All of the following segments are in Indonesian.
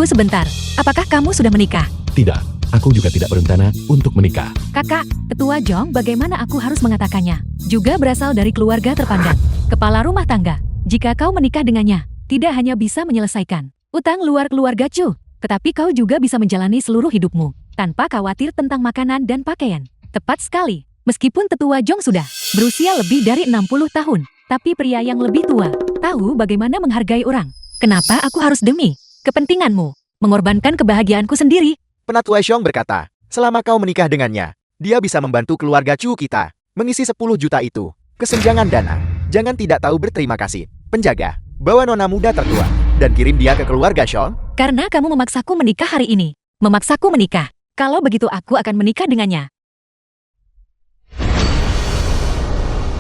Tunggu sebentar, apakah kamu sudah menikah? Tidak, aku juga tidak berencana untuk menikah. Kakak, Ketua Jong, bagaimana aku harus mengatakannya? Juga berasal dari keluarga terpandang, kepala rumah tangga. Jika kau menikah dengannya, tidak hanya bisa menyelesaikan utang luar keluarga Chu, tetapi kau juga bisa menjalani seluruh hidupmu tanpa khawatir tentang makanan dan pakaian. Tepat sekali, meskipun Tetua Jong sudah berusia lebih dari 60 tahun, tapi pria yang lebih tua tahu bagaimana menghargai orang. Kenapa aku harus demi kepentinganmu mengorbankan kebahagiaanku sendiri? Penatua Xiong berkata, selama kau menikah dengannya, dia bisa membantu keluarga Chu kita mengisi 10 juta itu. Kesenjangan dana. Jangan tidak tahu berterima kasih. Penjaga, bawa nona muda tertua dan kirim dia ke keluarga Xiong. Karena kamu memaksaku menikah hari ini. Memaksaku menikah. Kalau begitu aku akan menikah dengannya.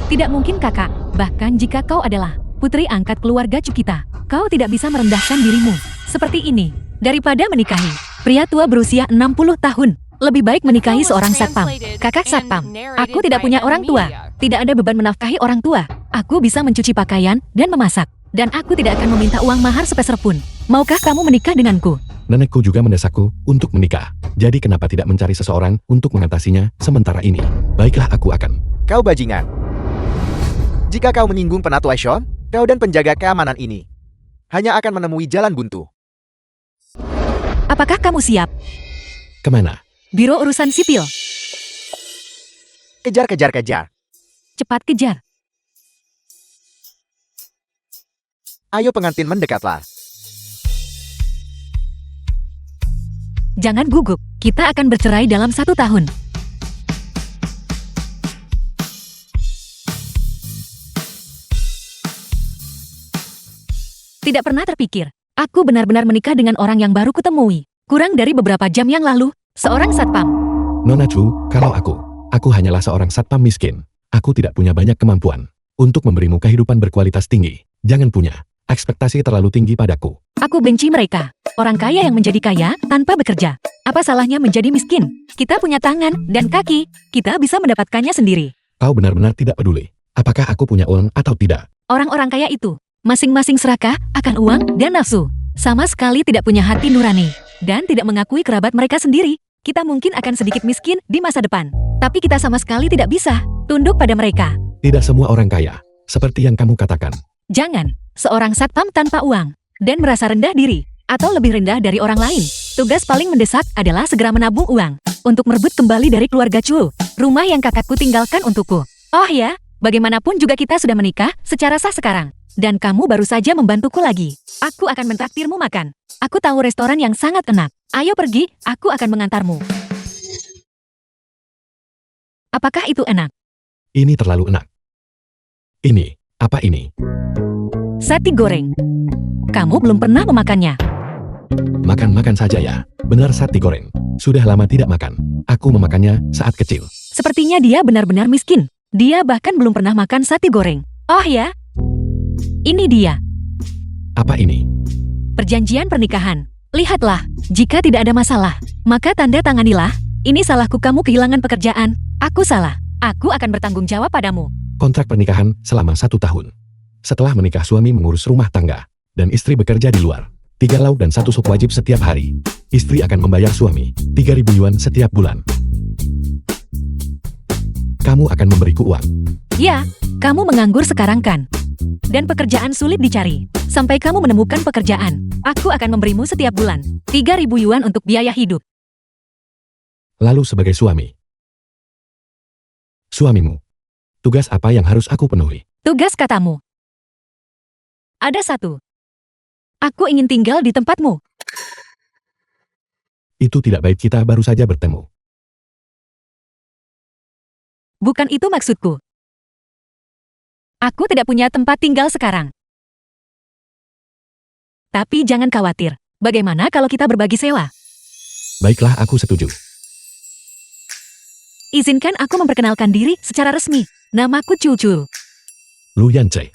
Tidak mungkin kakak. Bahkan jika kau adalah putri angkat keluarga Chu kita, kau tidak bisa merendahkan dirimu seperti ini. Daripada menikahi pria tua berusia 60 tahun, lebih baik menikahi seorang satpam. Kakak satpam, aku tidak punya orang tua. Tidak ada beban menafkahi orang tua. Aku bisa mencuci pakaian dan memasak. Dan aku tidak akan meminta uang mahar sepeser pun. Maukah kamu menikah denganku? Nenekku juga mendesakku untuk menikah. Jadi kenapa tidak mencari seseorang untuk mengatasinya sementara ini? Baiklah, aku akan. Kau bajingan. Jika kau menyinggung Penatua Xiong, kau dan penjaga keamanan ini hanya akan menemui jalan buntu. Apakah kamu siap? Kemana? Biro Urusan Sipil. Kejar, kejar, kejar. Cepat kejar. Ayo pengantin mendekatlah. Jangan gugup, kita akan bercerai dalam 1 tahun. Tidak pernah terpikir, aku benar-benar menikah dengan orang yang baru kutemui. Kurang dari beberapa jam yang lalu, seorang satpam. Nona Chu, kalau aku hanyalah seorang satpam miskin. Aku tidak punya banyak kemampuan untuk memberimu kehidupan berkualitas tinggi. Jangan punya ekspektasi terlalu tinggi padaku. Aku benci mereka. Orang kaya yang menjadi kaya tanpa bekerja. Apa salahnya menjadi miskin? Kita punya tangan dan kaki. Kita bisa mendapatkannya sendiri. Kau benar-benar tidak peduli apakah aku punya uang atau tidak. Orang-orang kaya itu masing-masing serakah akan uang dan nafsu. Sama sekali tidak punya hati nurani. Dan tidak mengakui kerabat mereka sendiri. Kita mungkin akan sedikit miskin di masa depan. Tapi kita sama sekali tidak bisa tunduk pada mereka. Tidak semua orang kaya, seperti yang kamu katakan. Jangan, seorang satpam tanpa uang, dan merasa rendah diri, atau lebih rendah dari orang lain. Tugas paling mendesak adalah segera menabung uang, untuk merebut kembali dari keluarga Chu, rumah yang kakakku tinggalkan untukku. Oh ya, bagaimanapun juga kita sudah menikah secara sah sekarang. Dan kamu baru saja membantuku lagi. Aku akan mentraktirmu makan. Aku tahu restoran yang sangat enak. Ayo pergi, aku akan mengantarmu. Apakah itu enak? Ini terlalu enak. Ini, apa ini? Sate goreng. Kamu belum pernah memakannya. Makan-makan saja ya. Benar sate goreng. Sudah lama tidak makan. Aku memakannya saat kecil. Sepertinya dia benar-benar miskin. Dia bahkan belum pernah makan sate goreng. Oh ya? Ini dia. Apa ini? Perjanjian pernikahan. Lihatlah, jika tidak ada masalah, maka tanda tanganilah. Ini salahku kamu kehilangan pekerjaan. Aku salah. Aku akan bertanggung jawab padamu. Kontrak pernikahan selama 1 tahun. Setelah menikah suami mengurus rumah tangga, dan istri bekerja di luar. 3 lauk dan 1 sup wajib setiap hari. Istri akan membayar suami 3.000 yuan setiap bulan. Kamu akan memberiku uang. Ya, kamu menganggur sekarang kan? Dan pekerjaan sulit dicari. Sampai kamu menemukan pekerjaan, aku akan memberimu setiap bulan 3.000 yuan untuk biaya hidup. Lalu sebagai suami. Suamimu. Tugas apa yang harus aku penuhi? Tugas katamu. Ada 1. Aku ingin tinggal di tempatmu. Itu tidak baik, kita baru saja bertemu. Bukan itu maksudku. Aku tidak punya tempat tinggal sekarang. Tapi jangan khawatir. Bagaimana kalau kita berbagi sewa? Baiklah, aku setuju. Izinkan aku memperkenalkan diri secara resmi. Namaku Cucu. Lu Yance.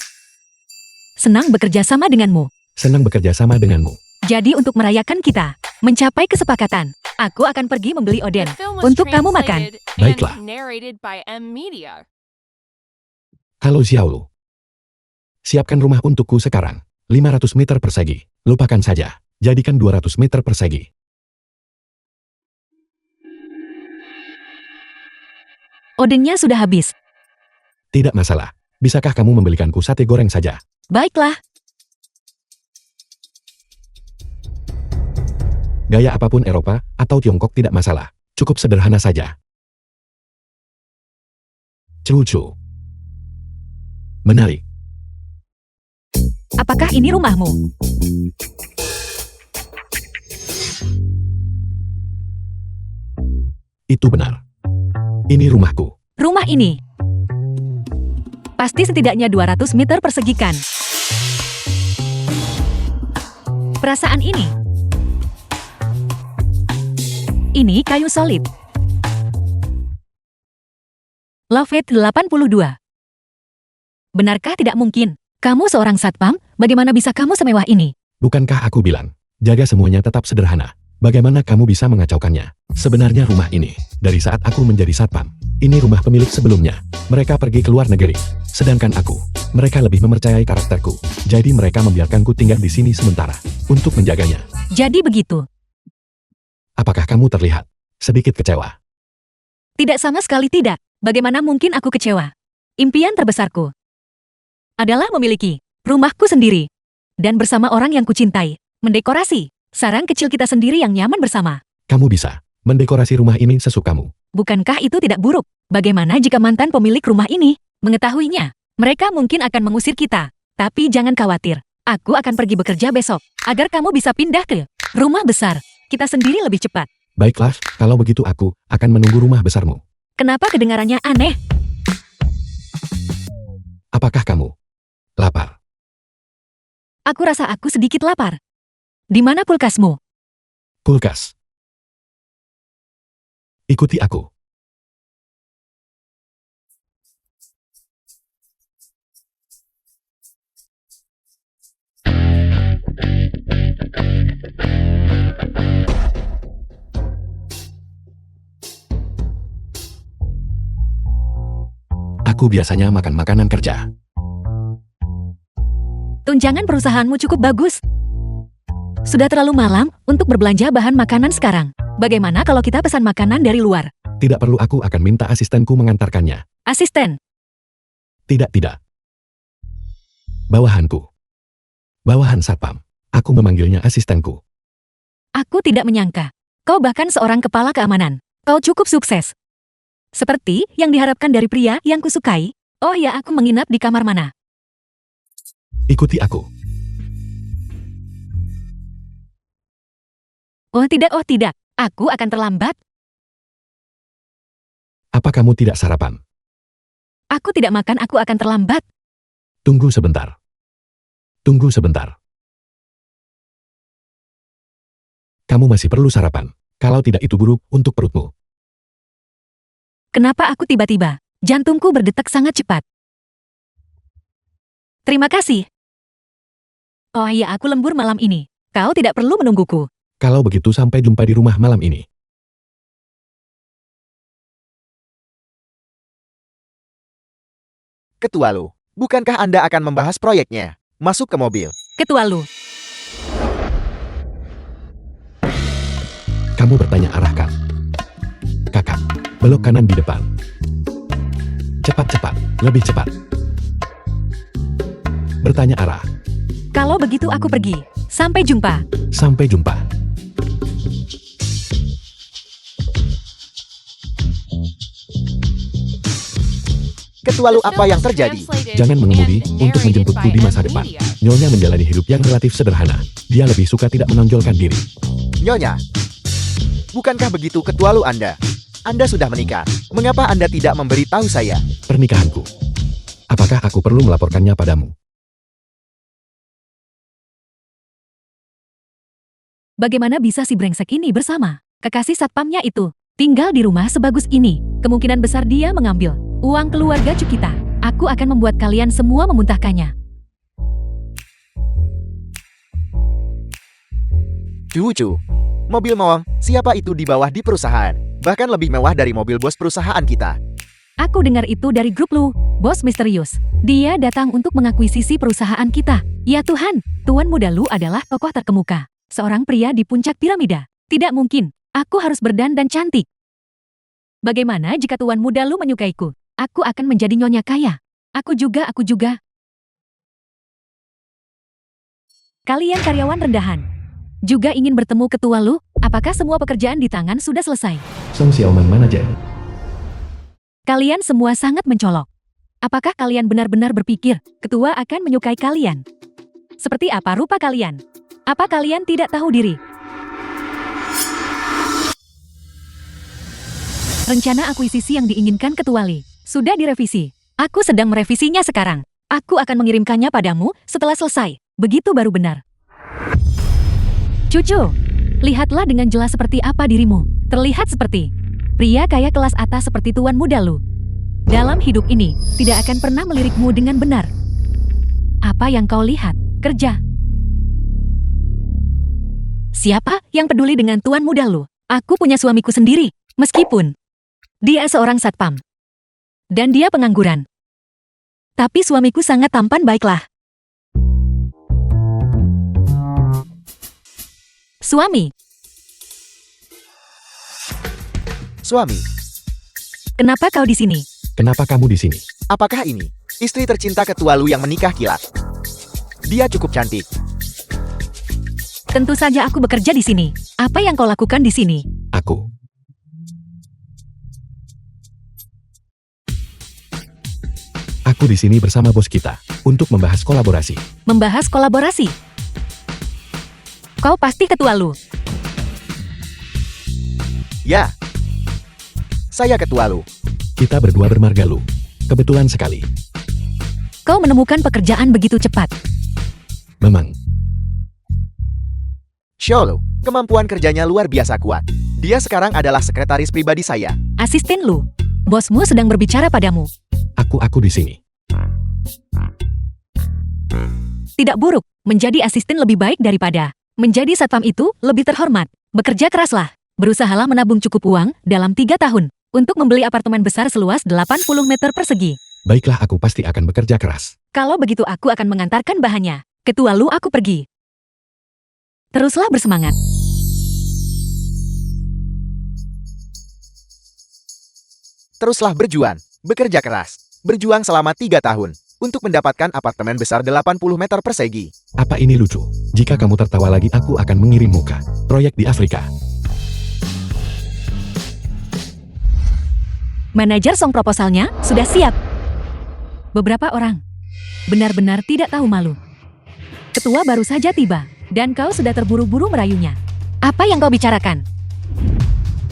Senang bekerja sama denganmu. Senang bekerja sama denganmu. Jadi untuk merayakan kita mencapai kesepakatan, aku akan pergi membeli oden untuk kamu makan. Baiklah. Halo Xiaolu. Siapkan rumah untukku sekarang. 500 meter persegi. Lupakan saja. Jadikan 200 meter persegi. Odengnya sudah habis. Tidak masalah. Bisakah kamu membelikanku sate goreng saja? Baiklah. Gaya apapun Eropa atau Tiongkok tidak masalah. Cukup sederhana saja. Lucu. Menarik. Apakah ini rumahmu? Itu benar. Ini rumahku. Rumah ini pasti setidaknya 200 meter persegi kan? Perasaan ini kayu solid. Lovett 82. Benarkah tidak mungkin? Kamu seorang satpam, bagaimana bisa kamu semewah ini? Bukankah aku bilang, jaga semuanya tetap sederhana. Bagaimana kamu bisa mengacaukannya? Sebenarnya rumah ini, dari saat aku menjadi satpam, ini rumah pemilik sebelumnya. Mereka pergi ke luar negeri. Sedangkan aku, mereka lebih mempercayai karakterku. Jadi mereka membiarkanku tinggal di sini sementara, untuk menjaganya. Jadi begitu. Apakah kamu terlihat sedikit kecewa? Tidak, sama sekali tidak. Bagaimana mungkin aku kecewa? Impian terbesarku adalah memiliki rumahku sendiri. Dan bersama orang yang kucintai. Mendekorasi sarang kecil kita sendiri yang nyaman bersama. Kamu bisa mendekorasi rumah ini sesukamu. Bukankah itu tidak buruk? Bagaimana jika mantan pemilik rumah ini mengetahuinya? Mereka mungkin akan mengusir kita. Tapi jangan khawatir. Aku akan pergi bekerja besok. Agar kamu bisa pindah ke rumah besar. Kita sendiri lebih cepat. Baiklah, kalau begitu aku akan menunggu rumah besarmu. Kenapa kedengarannya aneh? Apakah kamu lapar? Aku rasa aku sedikit lapar. Di mana kulkasmu? Kulkas. Ikuti aku. Aku biasanya makan makanan kerja. Tunjangan perusahaanmu cukup bagus. Sudah terlalu malam untuk berbelanja bahan makanan sekarang. Bagaimana kalau kita pesan makanan dari luar? Tidak perlu, aku akan minta asistenku mengantarkannya. Asisten. Tidak. Bawahanku. Bawahan satpam. Aku memanggilnya asistenku. Aku tidak menyangka. Kau bahkan seorang kepala keamanan. Kau cukup sukses. Seperti yang diharapkan dari pria yang kusukai. Oh ya, aku menginap di kamar mana? Ikuti aku. Oh tidak. Aku akan terlambat. Apa kamu tidak sarapan? Aku tidak makan, aku akan terlambat. Tunggu sebentar. Kamu masih perlu sarapan. Kalau tidak itu buruk untuk perutmu. Kenapa aku tiba-tiba? Jantungku berdetak sangat cepat. Terima kasih. Oh iya, aku lembur malam ini. Kau tidak perlu menungguku. Kalau begitu sampai jumpa di rumah malam ini. Ketua Lu, bukankah Anda akan membahas proyeknya? Masuk ke mobil. Ketua Lu. Kamu bertanya arahkan. Kakak, belok kanan di depan. Cepat, lebih cepat. Bertanya arah. Kalau begitu aku pergi. Sampai jumpa. Sampai jumpa. Ketua Lu, apa yang terjadi? Jangan mengemudi untuk menjemputku di masa depan. Nyonya menjalani hidup yang relatif sederhana. Dia lebih suka tidak menonjolkan diri. Nyonya, bukankah begitu Ketua Lu Anda? Anda sudah menikah. Mengapa Anda tidak memberitahu saya? Pernikahanku. Apakah aku perlu melaporkannya padamu? Bagaimana bisa si brengsek ini bersama kekasih satpamnya itu tinggal di rumah sebagus ini? Kemungkinan besar dia mengambil uang keluarga Cu kita. Aku akan membuat kalian semua memuntahkannya. Cucu, mobil mewah, siapa itu di bawah di perusahaan? Bahkan lebih mewah dari mobil bos perusahaan kita. Aku dengar itu dari grup Lu, bos misterius. Dia datang untuk mengakuisisi perusahaan kita. Ya Tuhan, Tuan Muda Lu adalah tokoh terkemuka. Seorang pria di puncak piramida. Tidak mungkin, aku harus berdandan cantik. Bagaimana jika tuan muda Lu menyukaiku? Aku akan menjadi nyonya kaya. Aku juga. Kalian karyawan rendahan. Juga ingin bertemu ketua Lu? Apakah semua pekerjaan di tangan sudah selesai? Song Xiaoman manajer. Kalian semua sangat mencolok. Apakah kalian benar-benar berpikir ketua akan menyukai kalian? Seperti apa rupa kalian? Apa kalian tidak tahu diri? Rencana akuisisi yang diinginkan ketua Li sudah direvisi. Aku sedang merevisinya sekarang. Aku akan mengirimkannya padamu setelah selesai. Begitu baru benar. Cucu, lihatlah dengan jelas seperti apa dirimu. Terlihat seperti pria kaya kelas atas seperti tuan muda Lu. Dalam hidup ini, tidak akan pernah melirikmu dengan benar. Apa yang kau lihat? Kerja. Siapa yang peduli dengan tuan muda Lu? Aku punya suamiku sendiri, meskipun dia seorang satpam. Dan dia pengangguran. Tapi suamiku sangat tampan baiklah. Suami. Suami, Kenapa kau di sini? Kenapa kamu di sini? apakah ini istri tercinta ketua Lu yang menikah kilat? Dia cukup cantik. Tentu saja aku bekerja di sini. Apa yang kau lakukan di sini? Aku. Aku di sini bersama bos kita untuk membahas kolaborasi. Membahas kolaborasi. Kau pasti ketua Lu. Ya, saya ketua Lu. Kita berdua bermarga Lu. Kebetulan sekali. Kau menemukan pekerjaan begitu cepat. Memang. Xiao Lu, kemampuan kerjanya luar biasa kuat. Dia sekarang adalah sekretaris pribadi saya. Asisten Lu. Bosmu sedang berbicara padamu. Aku di sini. Tidak buruk. Menjadi asisten lebih baik daripada menjadi satpam itu lebih terhormat. Bekerja keraslah. Berusahalah menabung cukup uang dalam 3 tahun untuk membeli apartemen besar seluas 80 meter persegi. Baiklah, aku pasti akan bekerja keras. Kalau begitu aku akan mengantarkan bahannya. Ketua Lu, aku pergi. Teruslah bersemangat. Teruslah berjuang, bekerja keras. Berjuang selama 3 tahun untuk mendapatkan apartemen besar 80 meter persegi. Apa ini lucu? Jika kamu tertawa lagi, aku akan mengirim muka. Proyek di Afrika. Manajer Song proposalnya sudah siap. Beberapa orang benar-benar tidak tahu malu. Ketua baru saja tiba, dan kau sudah terburu-buru merayunya. Apa yang kau bicarakan?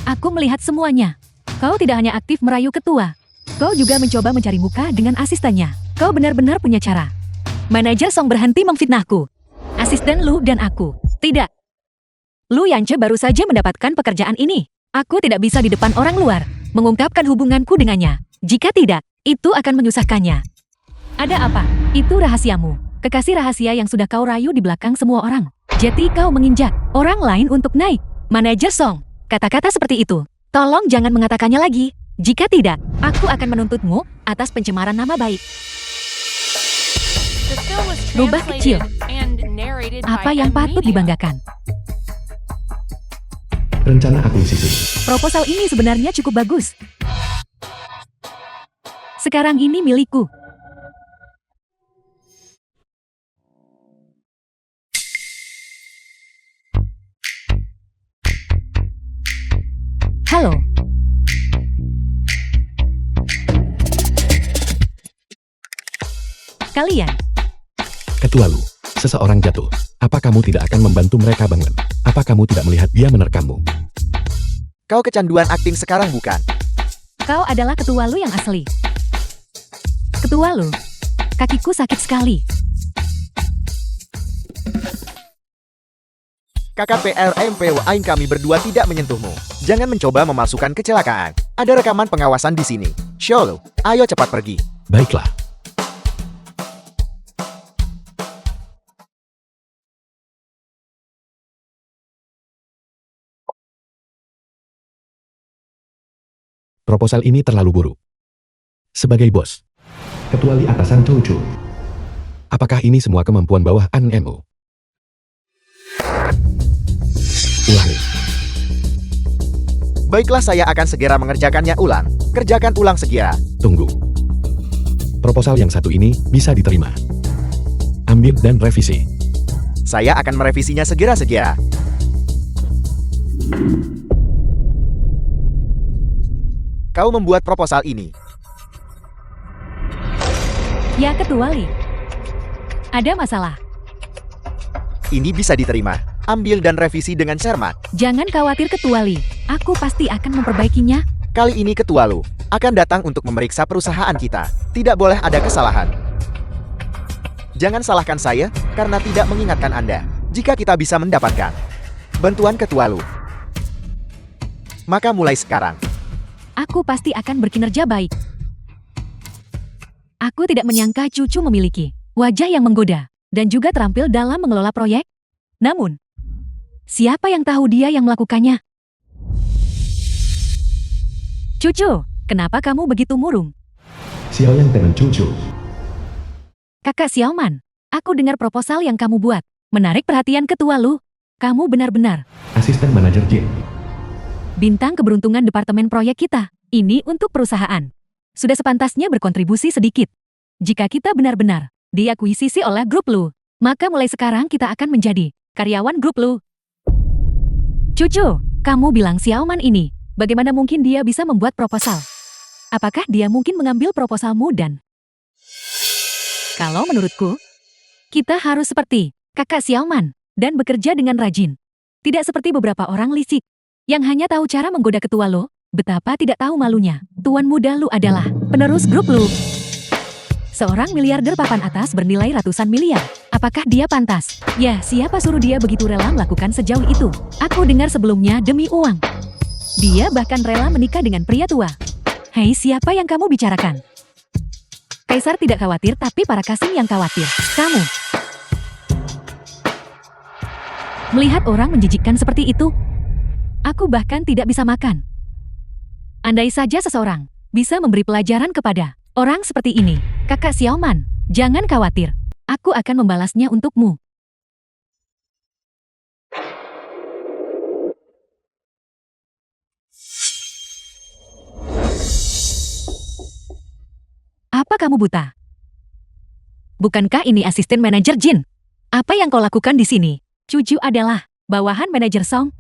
Aku melihat semuanya. Kau tidak hanya aktif merayu ketua, kau juga mencoba mencari muka dengan asistennya. Kau benar-benar punya cara. Manajer Song berhenti memfitnahku. Asisten Lu dan aku. Tidak. Lu Yance baru saja mendapatkan pekerjaan ini. Aku tidak bisa di depan orang luar mengungkapkan hubunganku dengannya. Jika tidak, itu akan menyusahkannya. Ada apa? Itu rahasiamu. Kekasih rahasia yang sudah kau rayu di belakang semua orang. Jadi kau menginjak orang lain untuk naik. Manajer Song, kata-kata seperti itu, tolong jangan mengatakannya lagi. Jika tidak, aku akan menuntutmu atas pencemaran nama baik. Rubah kecil. Apa yang patut dibanggakan? Rencana akuisisi. Proposal ini sebenarnya cukup bagus. Sekarang ini milikku. Halo. Kalian. Ketua Lu, seseorang jatuh. Apa kamu tidak akan membantu mereka bangun? Apa kamu tidak melihat dia menerkammu? Kau kecanduan akting sekarang bukan? Kau adalah ketua Lu yang asli. Ketua Lu, kakiku sakit sekali. KKPRMPW Ain, kami berdua tidak menyentuhmu. Jangan mencoba memalsukan kecelakaan. Ada rekaman pengawasan di sini. Xiao Lu, ayo cepat pergi. Baiklah. Proposal ini terlalu buruk. Sebagai bos, ketua Li atasan Chouchu. Apakah ini semua kemampuan bawahan MO? Ulangi. Baiklah, saya akan segera mengerjakannya ulang. Kerjakan ulang segera. Tunggu. Proposal yang satu ini bisa diterima. Ambil dan revisi. Saya akan merevisinya segera-segera. Kau membuat proposal ini. Ya, Ketua Lee. Ada masalah. Ini bisa diterima. Ambil dan revisi dengan cermat. Jangan khawatir, Ketua Lee. Aku pasti akan memperbaikinya. Kali ini Ketua Lu akan datang untuk memeriksa perusahaan kita. Tidak boleh ada kesalahan. Jangan salahkan saya karena tidak mengingatkan Anda. Jika kita bisa mendapatkan bantuan Ketua Lu, maka mulai sekarang Aku pasti akan berkinerja baik. Aku tidak menyangka cucu memiliki wajah yang menggoda dan juga terampil dalam mengelola proyek. Namun, siapa yang tahu dia yang melakukannya? Cucu, kenapa kamu begitu murung? Xiaoyang dengan cucu. Kakak Xiaoman, aku dengar proposal yang kamu buat. Menarik perhatian Ketua Lu. Kamu benar-benar Asisten manajer Jin. bintang keberuntungan departemen proyek kita. Ini untuk perusahaan. Sudah sepantasnya berkontribusi sedikit. Jika kita benar-benar diakuisisi oleh grup Lu, maka mulai sekarang kita akan menjadi karyawan grup Lu. Cucu, kamu bilang Xiaoman ini, bagaimana mungkin dia bisa membuat proposal? Apakah dia mungkin mengambil proposalmu dan... Kalau menurutku, kita harus seperti kakak Xiaoman dan bekerja dengan rajin. Tidak seperti beberapa orang licik yang hanya tahu cara menggoda ketua Lu, betapa tidak tahu malunya. Tuan muda Lu adalah penerus grup Lu. Seorang miliarder papan atas bernilai ratusan miliar. Apakah dia pantas? Ya, siapa suruh dia begitu rela melakukan sejauh itu? Aku dengar sebelumnya demi uang. Dia bahkan rela menikah dengan pria tua. Hei, siapa yang kamu bicarakan? Kaisar tidak khawatir, tapi para Kasim yang khawatir. Kamu. Melihat orang menjijikkan seperti itu, aku bahkan tidak bisa makan. Andai saja seseorang bisa memberi pelajaran kepada orang seperti ini, kakak Xiaoman, jangan khawatir. Aku akan membalasnya untukmu. Apa kamu buta? Bukankah ini asisten manajer Jin? Apa yang kau lakukan di sini? Cucu adalah bawahan manajer Song.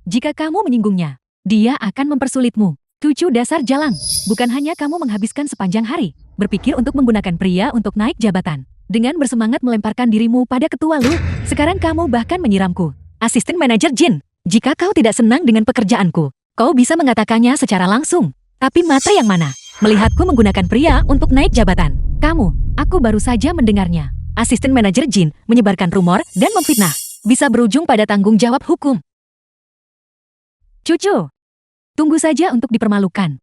Jika kamu menyinggungnya, dia akan mempersulitmu. Cucu dasar jalang, bukan hanya kamu menghabiskan sepanjang hari berpikir untuk menggunakan pria untuk naik jabatan. Dengan bersemangat melemparkan dirimu pada ketua Lu, sekarang kamu bahkan menyiramku. Asisten manajer Jin, jika kau tidak senang dengan pekerjaanku, kau bisa mengatakannya secara langsung. Tapi mata yang mana? Melihatku menggunakan pria untuk naik jabatan. Kamu, aku baru saja mendengarnya. Asisten manajer Jin menyebarkan rumor dan memfitnah. Bisa berujung pada tanggung jawab hukum. Cucu, tunggu saja untuk dipermalukan.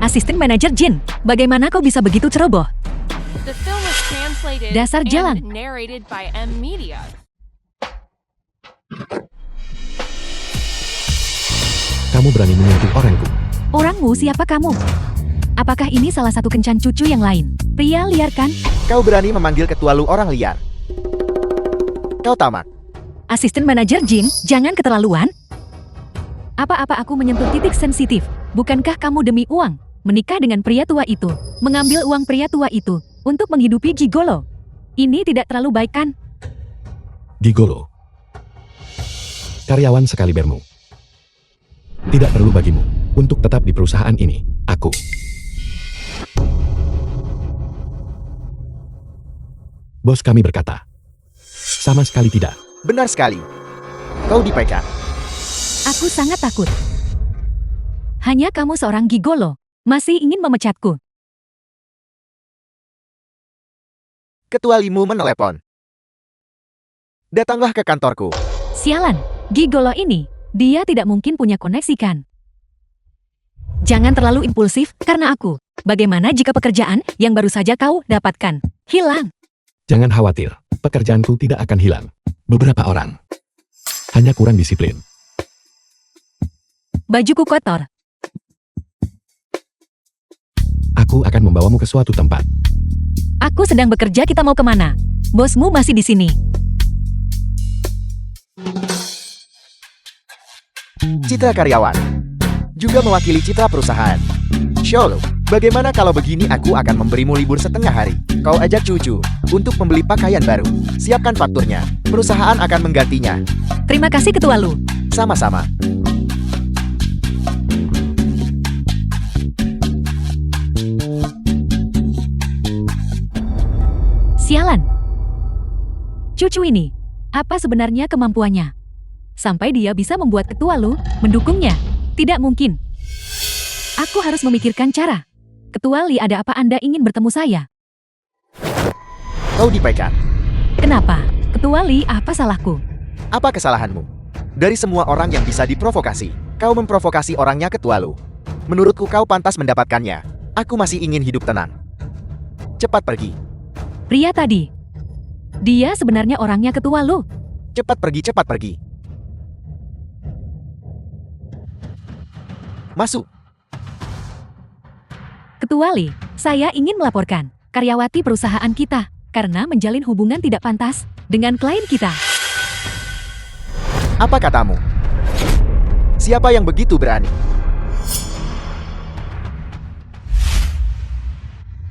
Asisten manajer Jin, bagaimana kau bisa begitu ceroboh? The film was translated Dasar jalan. and narrated by M Media. Kamu berani menyentuh orangku. Orangmu siapa kamu? Apakah ini salah satu kencan cucu yang lain? Pria liar kan? Kau berani memanggil ketua Lu orang liar. Kau tamak. Asisten manajer Jin, jangan keterlaluan. Apa-apa aku menyentuh titik sensitif. Bukankah kamu demi uang menikah dengan pria tua itu, mengambil uang pria tua itu untuk menghidupi gigolo? Ini tidak terlalu baik kan? Gigolo. Karyawan sekali bermu. Tidak perlu bagimu untuk tetap di perusahaan ini. Aku. Bos kami berkata, sama sekali tidak. Benar sekali. Kau dipecat. Aku sangat takut. Hanya kamu seorang gigolo, masih ingin memecatku. Ketua Limu menelepon. Datanglah ke kantorku. Sialan, gigolo ini, dia tidak mungkin punya koneksi kan? Jangan terlalu impulsif, karena aku. Bagaimana jika pekerjaan yang baru saja kau dapatkan hilang? Jangan khawatir, pekerjaanku tidak akan hilang. Beberapa orang hanya kurang disiplin. Bajuku kotor. Aku akan membawamu ke suatu tempat. Aku sedang bekerja, kita mau kemana? Bosmu masih di sini. Citra karyawan. Juga mewakili citra perusahaan. Sholo, bagaimana kalau begini aku akan memberimu libur setengah hari. Kau ajak cucu untuk membeli pakaian baru. Siapkan fakturnya. Perusahaan akan menggantinya. Terima kasih Ketua Lu. Sama-sama. Sialan. Cucu ini, apa sebenarnya kemampuannya? Sampai dia bisa membuat Ketua Lu mendukungnya. Tidak mungkin. Aku harus memikirkan cara. Ketua Li, ada apa Anda ingin bertemu saya? Kau dipecat. Kenapa? Ketua Li, apa salahku? Apa kesalahanmu? Dari semua orang yang bisa diprovokasi, kau memprovokasi orangnya Ketua Lu. Menurutku kau pantas mendapatkannya. Aku masih ingin hidup tenang. Cepat pergi. Pria tadi. Dia sebenarnya orangnya Ketua Lu. Cepat pergi, cepat pergi. Masuk. Ketua Li, saya ingin melaporkan karyawati perusahaan kita karena menjalin hubungan tidak pantas dengan klien kita. Apa katamu? Siapa yang begitu berani?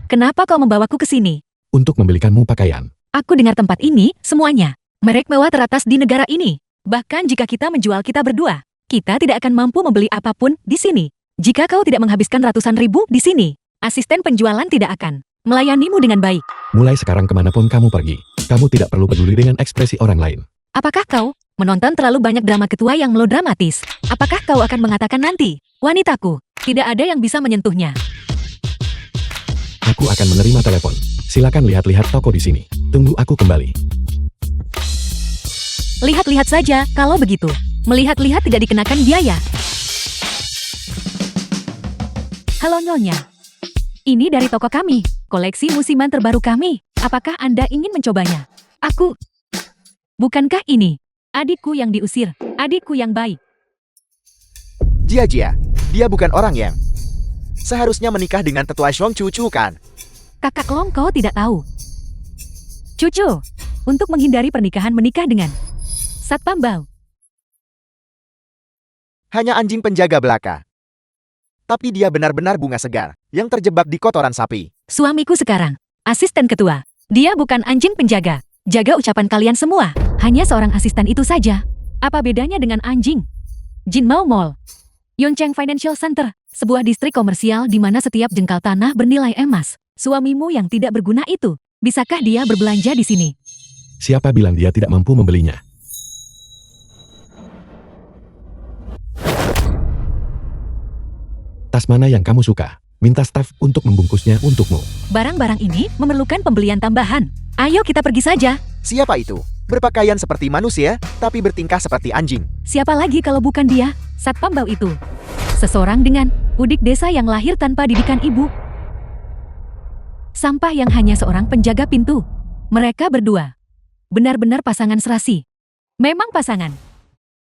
Kenapa kau membawaku ke sini? Untuk membelikanmu pakaian. Aku dengar tempat ini, semuanya merek mewah teratas di negara ini. Bahkan jika kita menjual kita berdua, kita tidak akan mampu membeli apapun di sini. Jika kau tidak menghabiskan ratusan ribu di sini, asisten penjualan tidak akan melayanimu dengan baik. Mulai sekarang kemanapun kamu pergi, kamu tidak perlu peduli dengan ekspresi orang lain. Apakah kau menonton terlalu banyak drama ketua yang melodramatis? Apakah kau akan mengatakan nanti, wanitaku, tidak ada yang bisa menyentuhnya? Aku akan menerima telepon. Silakan lihat-lihat toko di sini. Tunggu aku kembali. Lihat-lihat saja, kalau begitu. Melihat-lihat tidak dikenakan biaya. Halo Nyonya. Ini dari toko kami, koleksi musiman terbaru kami. Apakah Anda ingin mencobanya? Aku. Bukankah ini adikku yang diusir, adikku yang baik? Jia, dia bukan orang yang seharusnya menikah dengan tetua Shong Cucu kan? Kakak Long, kau tidak tahu. Cucu, untuk menghindari pernikahan menikah dengan Satpam Bao. Hanya anjing penjaga belaka. Tapi dia benar-benar bunga segar yang terjebak di kotoran sapi. Suamiku sekarang, asisten ketua. Dia bukan anjing penjaga. Jaga ucapan kalian semua. Hanya seorang asisten itu saja. Apa bedanya dengan anjing? Jinmao Mall. Yongcheng Financial Center. Sebuah distrik komersial di mana setiap jengkal tanah bernilai emas. Suamimu yang tidak berguna itu, bisakah dia berbelanja di sini? Siapa bilang dia tidak mampu membelinya? Tas mana yang kamu suka? Minta staf untuk membungkusnya untukmu. Barang-barang ini memerlukan pembelian tambahan. Ayo kita pergi saja. Siapa itu? Berpakaian seperti manusia, tapi bertingkah seperti anjing. Siapa lagi kalau bukan dia? Satpam Bao itu. Seseorang dengan udik desa yang lahir tanpa didikan ibu. Sampah yang hanya seorang penjaga pintu. Mereka berdua. Benar-benar pasangan serasi. Memang pasangan.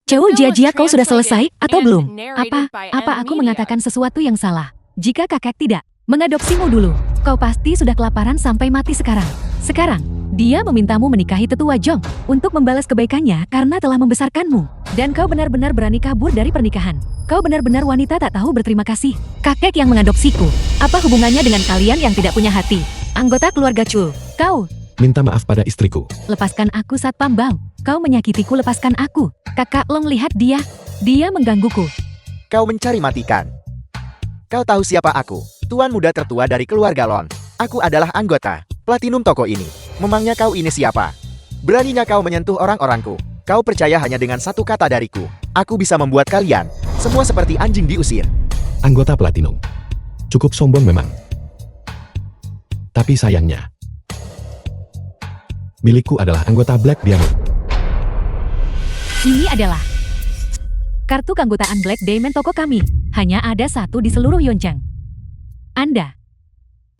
Ceu Jia, kau sudah selesai atau belum? Apa aku mengatakan sesuatu yang salah? Jika kakek tidak mengadopsimu dulu, kau pasti sudah kelaparan sampai mati sekarang. Sekarang, dia memintamu menikahi tetua Jong untuk membalas kebaikannya karena telah membesarkanmu. Dan kau benar-benar berani kabur dari pernikahan. Kau benar-benar wanita tak tahu berterima kasih. Kakek yang mengadopsiku. Apa hubungannya dengan kalian yang tidak punya hati? Anggota keluarga Chul, kau. Minta maaf pada istriku. Lepaskan aku Satpam Bao. Kau menyakitiku, lepaskan aku. Kakak Long, lihat dia. Dia menggangguku. Kau mencari matikan. Kau tahu siapa aku? Tuan muda tertua dari keluarga Lon. Aku adalah anggota Platinum toko ini. Memangnya kau ini siapa? Beraninya kau menyentuh orang-orangku. Kau percaya hanya dengan satu kata dariku. Aku bisa membuat kalian semua seperti anjing diusir. Anggota Platinum. Cukup sombong memang. Tapi sayangnya, milikku adalah anggota Black Diamond. Ini adalah kartu keanggotaan Black Diamond toko kami. Hanya ada satu di seluruh Yongcheng. Anda.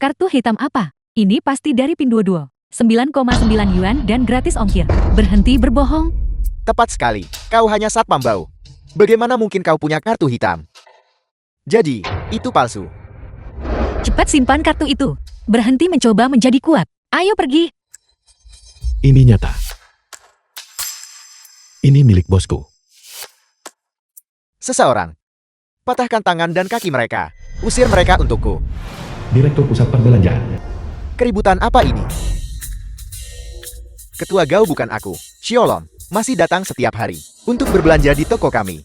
Kartu hitam apa? Ini pasti dari Pinduoduo. 9,9 yuan dan gratis ongkir. Berhenti berbohong. Tepat sekali. Kau hanya Satpam Bao. Bagaimana mungkin kau punya kartu hitam? Jadi, itu palsu. Cepat simpan kartu itu. Berhenti mencoba menjadi kuat. Ayo pergi. Ini nyata. Ini milik bosku. Seseorang. Patahkan tangan dan kaki mereka. Usir mereka untukku. Direktur Pusat Perbelanjaan. Keributan apa ini? Ketua Gao bukan aku. Xiaolong masih datang setiap hari untuk berbelanja di toko kami.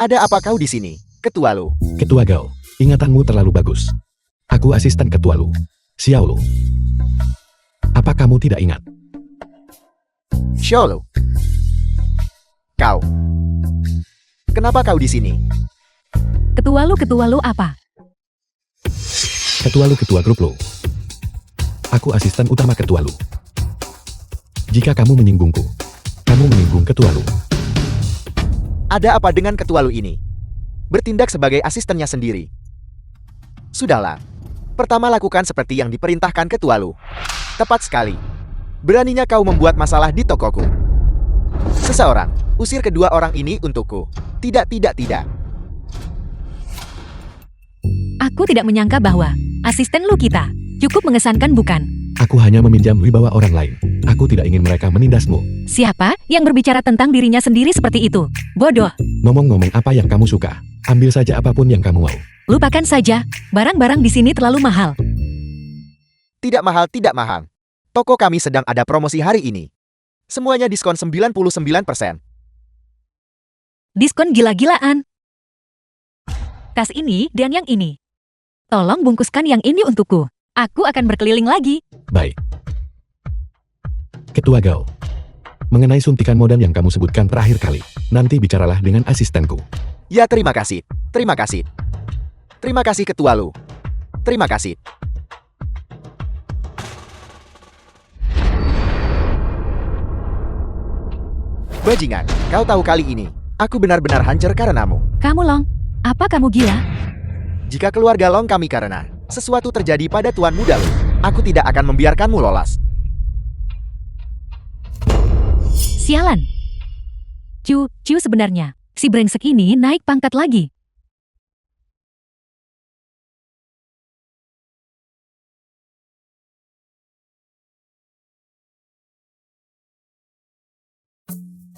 Ada apa kau di sini, Ketua Lu? Ketua Gao, ingatanmu terlalu bagus. Aku asisten Ketua Lu, Xiao Lu. Apa kamu tidak ingat? Xiao Lu. Kau. Kenapa kau di sini? Ketua lu apa? Ketua Lu ketua grup Lu. Aku asisten utama Ketua Lu. Jika kamu menyinggungku, kamu menyinggung Ketua Lu. Ada apa dengan Ketua Lu ini? Bertindak sebagai asistennya sendiri. Sudahlah. Pertama lakukan seperti yang diperintahkan Ketua Lu. Tepat sekali. Beraninya kau membuat masalah di tokoku. Seseorang, usir kedua orang ini untukku. Tidak. Aku tidak menyangka bahwa asisten lu kita cukup mengesankan, bukan? Aku hanya meminjam wibawa orang lain. Aku tidak ingin mereka menindasmu. Siapa yang berbicara tentang dirinya sendiri seperti itu? Bodoh. Ngomong-ngomong apa yang kamu suka, ambil saja apapun yang kamu mau. Lupakan saja, barang-barang di sini terlalu mahal. Tidak mahal. Toko kami sedang ada promosi hari ini. Semuanya diskon 99%. Diskon gila-gilaan. Tas ini dan yang ini. Tolong bungkuskan yang ini untukku. Aku akan berkeliling lagi. Baik. Ketua Gao. Mengenai suntikan modal yang kamu sebutkan terakhir kali, nanti bicaralah dengan asistenku. Ya, terima kasih. Terima kasih Ketua Lu. Terima kasih. Bajingan, kau tahu kali ini, aku benar-benar hancur karenamu. Kamu Long, apa kamu gila? Jika keluarga Long kami karena sesuatu terjadi pada Tuan Muda Lu, aku tidak akan membiarkanmu lolos. Sialan. Cu sebenarnya, si brengsek ini naik pangkat lagi.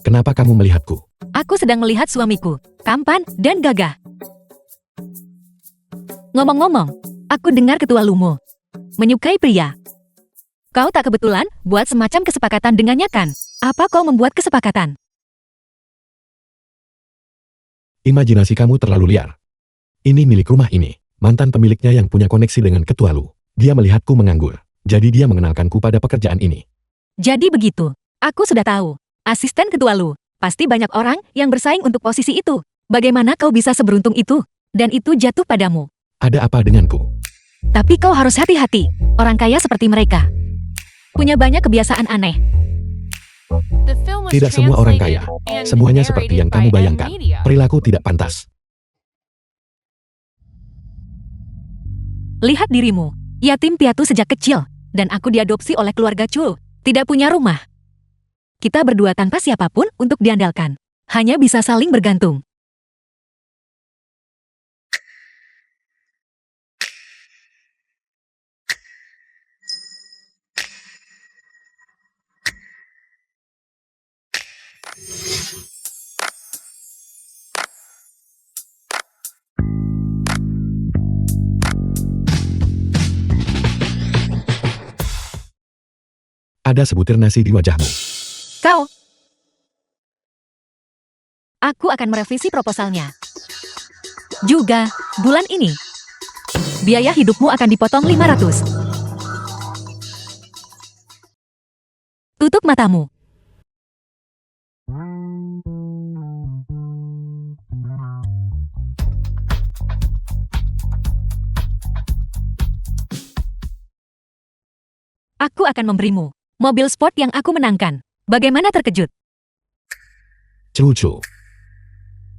Kenapa kamu melihatku? Aku sedang melihat suamiku, tampan dan gagah. Ngomong-ngomong, aku dengar Ketua Lumo menyukai pria. Kau tak kebetulan buat semacam kesepakatan dengannya kan? Apa kau membuat kesepakatan? Imajinasi kamu terlalu liar. Ini milik rumah ini. Mantan pemiliknya yang punya koneksi dengan Ketua Lu. Dia melihatku menganggur. Jadi dia mengenalkanku pada pekerjaan ini. Jadi begitu. Aku sudah tahu. Asisten Ketua Lu. Pasti banyak orang yang bersaing untuk posisi itu. Bagaimana kau bisa seberuntung itu? Dan itu jatuh padamu. Ada apa denganku? Tapi kau harus hati-hati. Orang kaya seperti mereka punya banyak kebiasaan aneh. The film was Tidak semua orang kaya. translated and Semuanya seperti yang kamu narrated by bayangkan. M-Media. Perilaku tidak pantas. Lihat dirimu. Yatim piatu sejak kecil. Dan aku diadopsi oleh keluarga Chu. Tidak punya rumah. Kita berdua tanpa siapapun untuk diandalkan. Hanya bisa saling bergantung. Ada sebutir nasi di wajahmu. Kau. Aku akan merevisi proposalnya. Juga, bulan ini. Biaya hidupmu akan dipotong 500. Tutup matamu. Aku akan memberimu mobil sport yang aku menangkan. Bagaimana terkejut? Cucu.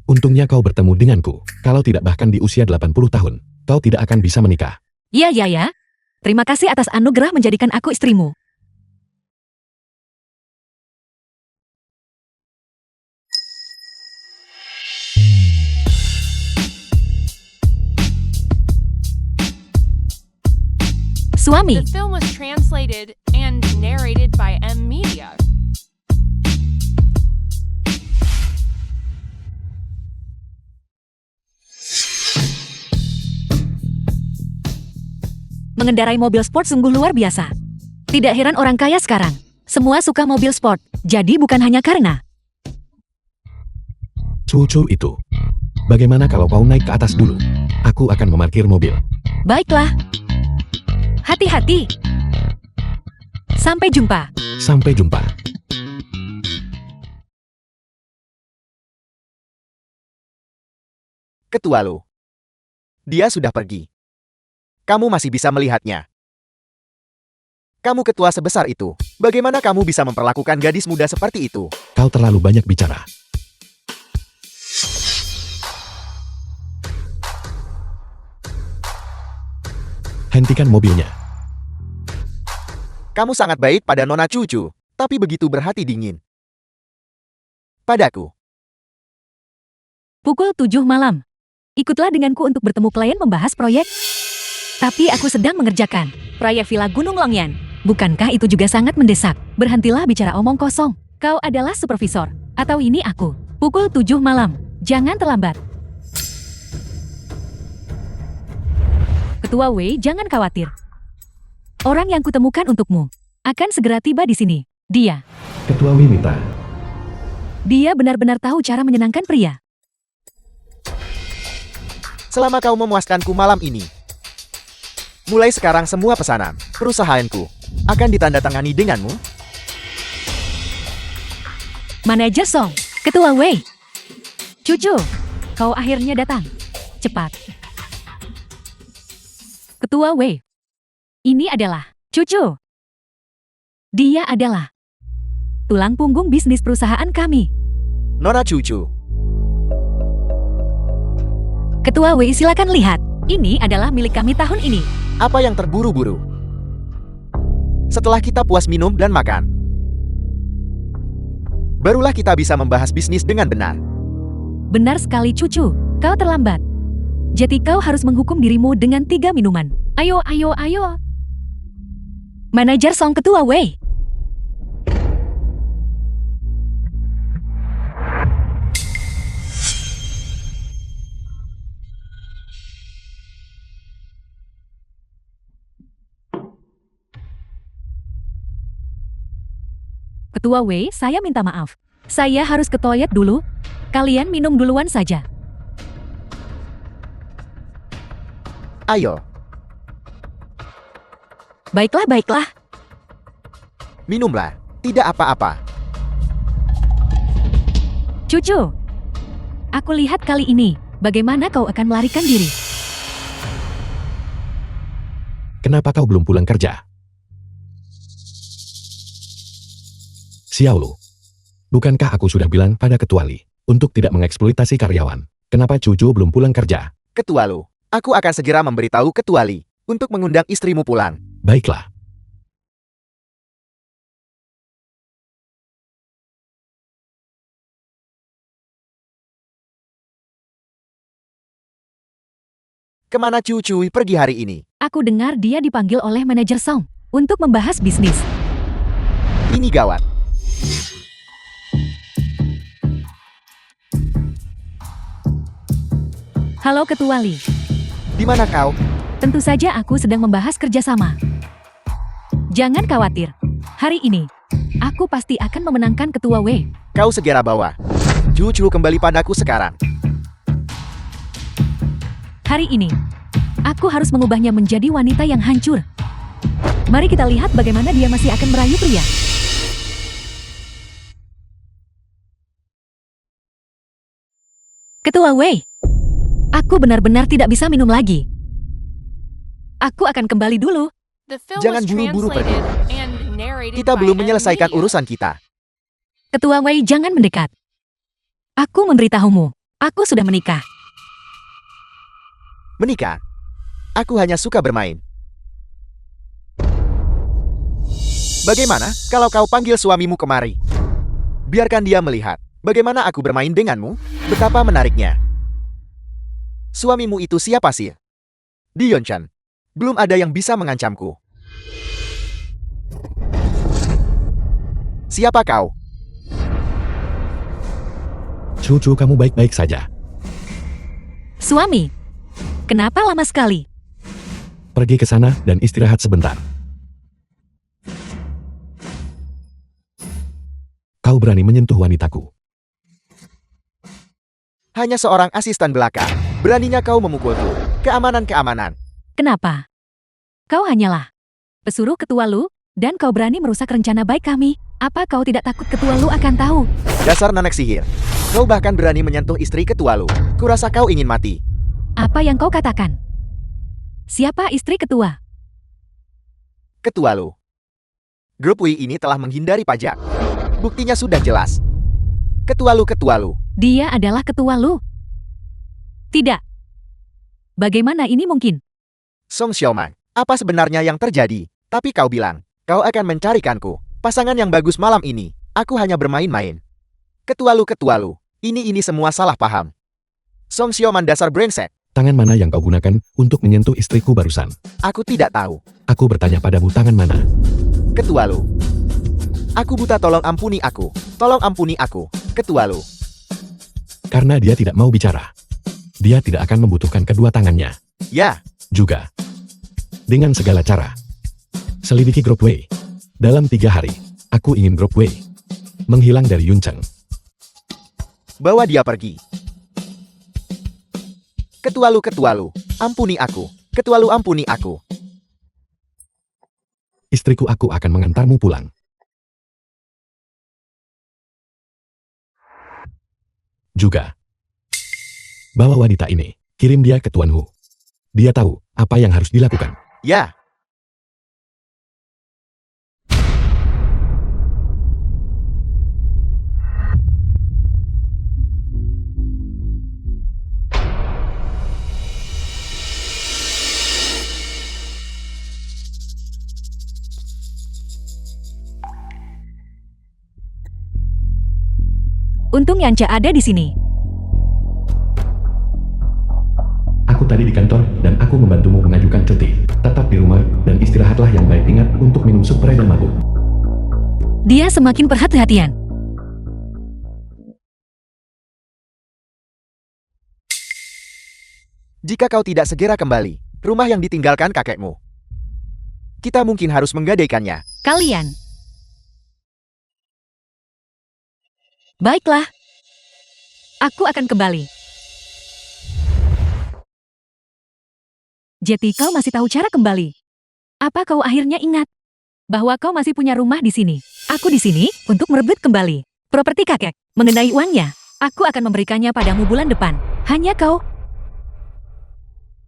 Untungnya kau bertemu denganku. Kalau tidak bahkan di usia 80 tahun, kau tidak akan bisa menikah. Ya. Terima kasih atas anugerah menjadikan aku istrimu. Suami. The film was translated and narrated by M Media. Mengendarai mobil sport sungguh luar biasa. Tidak heran orang kaya sekarang. Semua suka mobil sport. Jadi bukan hanya karena. Cucu itu. Bagaimana kalau kau naik ke atas dulu? Aku akan memarkir mobil. Baiklah. Hati-hati. Sampai jumpa. Sampai jumpa. Ketua Lu. Dia sudah pergi. Kamu masih bisa melihatnya. Kamu ketua sebesar itu. Bagaimana kamu bisa memperlakukan gadis muda seperti itu? Kau terlalu banyak bicara. Hentikan mobilnya. Kamu sangat baik pada Nona Cucu, tapi begitu berhati dingin. Padaku. Pukul 7 malam. Ikutlah denganku untuk bertemu klien membahas proyek. Tapi aku sedang mengerjakan proyek Villa Gunung Longyan. Bukankah itu juga sangat mendesak? Berhentilah bicara omong kosong. Kau adalah supervisor. Atau ini aku. Pukul 7 malam. Jangan terlambat. Ketua Wei, jangan khawatir. Orang yang kutemukan untukmu akan segera tiba di sini. Dia. Ketua Winita. Dia benar-benar tahu cara menyenangkan pria. Selama kau memuaskanku malam ini. Mulai sekarang semua pesanan perusahaanku akan ditandatangani denganmu. Manajer Song, Ketua Wei. Cucu, kau akhirnya datang. Cepat. Ketua Wei. Ini adalah Cucu. Dia adalah tulang punggung bisnis perusahaan kami. Nona Cucu. Ketua Wei, silakan lihat. Ini adalah milik kami tahun ini. Apa yang terburu-buru? Setelah kita puas minum dan makan, barulah kita bisa membahas bisnis dengan benar. Benar sekali, Cucu. Kau terlambat. Jadi kau harus menghukum dirimu dengan 3 minuman. Ayo, ayo, ayo. Manajer Song, Ketua Wei. Ketua Wei, saya minta maaf. Saya harus ke toilet dulu. Kalian minum duluan saja. Ayo, Baiklah, baiklah. minumlah. Tidak apa-apa. Cucu. Aku lihat kali ini, bagaimana kau akan melarikan diri. Kenapa kau belum pulang kerja? Xiaolu. Bukankah aku sudah bilang pada Ketua Li untuk tidak mengeksploitasi karyawan? Kenapa Cucu belum pulang kerja? Ketua Lu, aku akan segera memberitahu Ketua Li untuk mengundang istrimu pulang. Baiklah. Kemana Cucu pergi hari ini? Aku dengar dia dipanggil oleh manajer Song untuk membahas bisnis. Ini gawat. Halo Ketua Li. Di mana kau? Tentu saja aku sedang membahas kerjasama. Jangan khawatir. Hari ini, aku pasti akan memenangkan Ketua Wei. Kau segera bawa Cucu kembali padaku sekarang. Hari ini, aku harus mengubahnya menjadi wanita yang hancur. Mari kita lihat bagaimana dia masih akan merayu pria. Ketua Wei, aku benar-benar tidak bisa minum lagi. Aku akan kembali dulu. The film Jangan was buru-buru pergi. translated and narrated Kita by belum M menyelesaikan Media. urusan kita. Ketua Wei, jangan mendekat. Aku memberitahumu, aku sudah menikah. Menikah? Aku hanya suka bermain. Bagaimana kalau kau panggil suamimu kemari? Biarkan dia melihat bagaimana aku bermain denganmu. Betapa menariknya. Suamimu itu siapa sih? Dion-chan. Belum ada yang bisa mengancamku. Siapa kau? Cucu kamu baik-baik saja. Suami, kenapa lama sekali? Pergi ke sana dan istirahat sebentar. Kau berani menyentuh wanitaku. Hanya seorang asisten belaka. Beraninya kau memukulku. Keamanan. Kenapa? Kau hanyalah pesuruh ketua Lu, dan kau berani merusak rencana baik kami. Apa kau tidak takut ketua Lu akan tahu? Dasar nenek sihir. Kau bahkan berani menyentuh istri ketua Lu. Kurasa kau ingin mati. Apa yang kau katakan? Siapa istri ketua? Ketua Lu. Grup Wei ini telah menghindari pajak. Buktinya sudah jelas. Ketua Lu. Dia adalah ketua Lu. Tidak. Bagaimana ini mungkin? Song Xiaoman, apa sebenarnya yang terjadi? Tapi kau bilang, kau akan mencarikanku. Pasangan yang bagus malam ini. Aku hanya bermain-main. Ketua Lu. Ini semua salah paham. Song Xiaoman dasar brengsek. Tangan mana yang kau gunakan untuk menyentuh istriku barusan? Aku tidak tahu. Aku bertanya padamu, tangan mana? Ketua Lu. Aku buta, tolong ampuni aku. Tolong ampuni aku. Ketua Lu. Karena dia tidak mau bicara. Dia tidak akan membutuhkan kedua tangannya. Ya, Juga. Dengan segala cara. Selidiki grup Wei. Dalam 3 hari, aku ingin grup Wei menghilang dari Yuncheng. bawa dia pergi. Ketua Lu. Ampuni aku. Ketua Lu, ampuni aku. Istriku, aku akan mengantarmu pulang. Juga. Bawa wanita ini. Kirim dia ke Tuan Hu. Dia tahu apa yang harus dilakukan. Ya. Untung Yanca ada di sini. Aku tadi di kantor dan aku membantumu mengajukan cuti. Tetap di rumah dan istirahatlah yang baik. Ingat untuk minum sup dan mabuk. Dia semakin perhatian. Jika kau tidak segera kembali, rumah yang ditinggalkan kakekmu, kita mungkin harus menggadaikannya. Kalian. Baiklah. Aku akan kembali. Jetty, kau masih tahu cara kembali. Apa kau akhirnya ingat bahwa kau masih punya rumah di sini? Aku di sini untuk merebut kembali properti kakek. Mengenai uangnya, aku akan memberikannya padamu bulan depan. Hanya kau.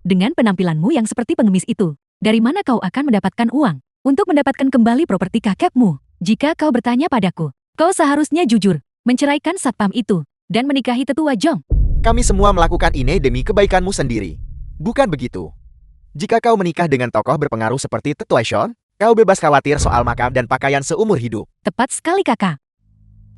Dengan penampilanmu yang seperti pengemis itu, dari mana kau akan mendapatkan uang untuk mendapatkan kembali properti kakekmu? Jika kau bertanya padaku, kau seharusnya jujur, menceraikan satpam itu, dan menikahi tetua Jong. Kami semua melakukan ini demi kebaikanmu sendiri. Bukan begitu? Jika kau menikah dengan tokoh berpengaruh seperti Tetua Shon, kau bebas khawatir soal makam dan pakaian seumur hidup. Tepat sekali kakak.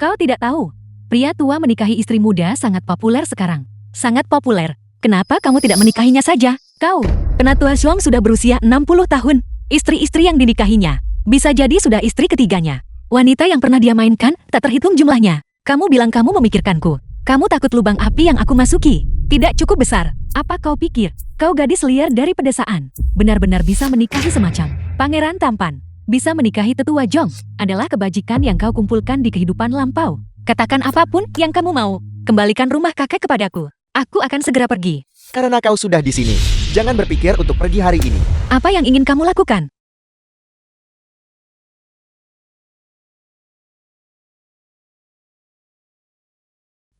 Kau tidak tahu, pria tua menikahi istri muda sangat populer sekarang. Sangat populer. Kenapa kamu tidak menikahinya saja? Kau, Penatua Shuang sudah berusia 60 tahun. Istri-istri yang dinikahinya, bisa jadi sudah istri ketiganya. Wanita yang pernah dia mainkan, tak terhitung jumlahnya. Kamu bilang kamu memikirkanku. Kamu takut lubang api yang aku masuki tidak cukup besar. Apa kau pikir, kau gadis liar dari pedesaan, benar-benar bisa menikahi semacam pangeran tampan? Bisa menikahi tetua Jong adalah kebajikan yang kau kumpulkan di kehidupan lampau. Katakan apapun yang kamu mau. Kembalikan rumah kakek kepadaku. Aku akan segera pergi. Karena kau sudah di sini, jangan berpikir untuk pergi hari ini. Apa yang ingin kamu lakukan?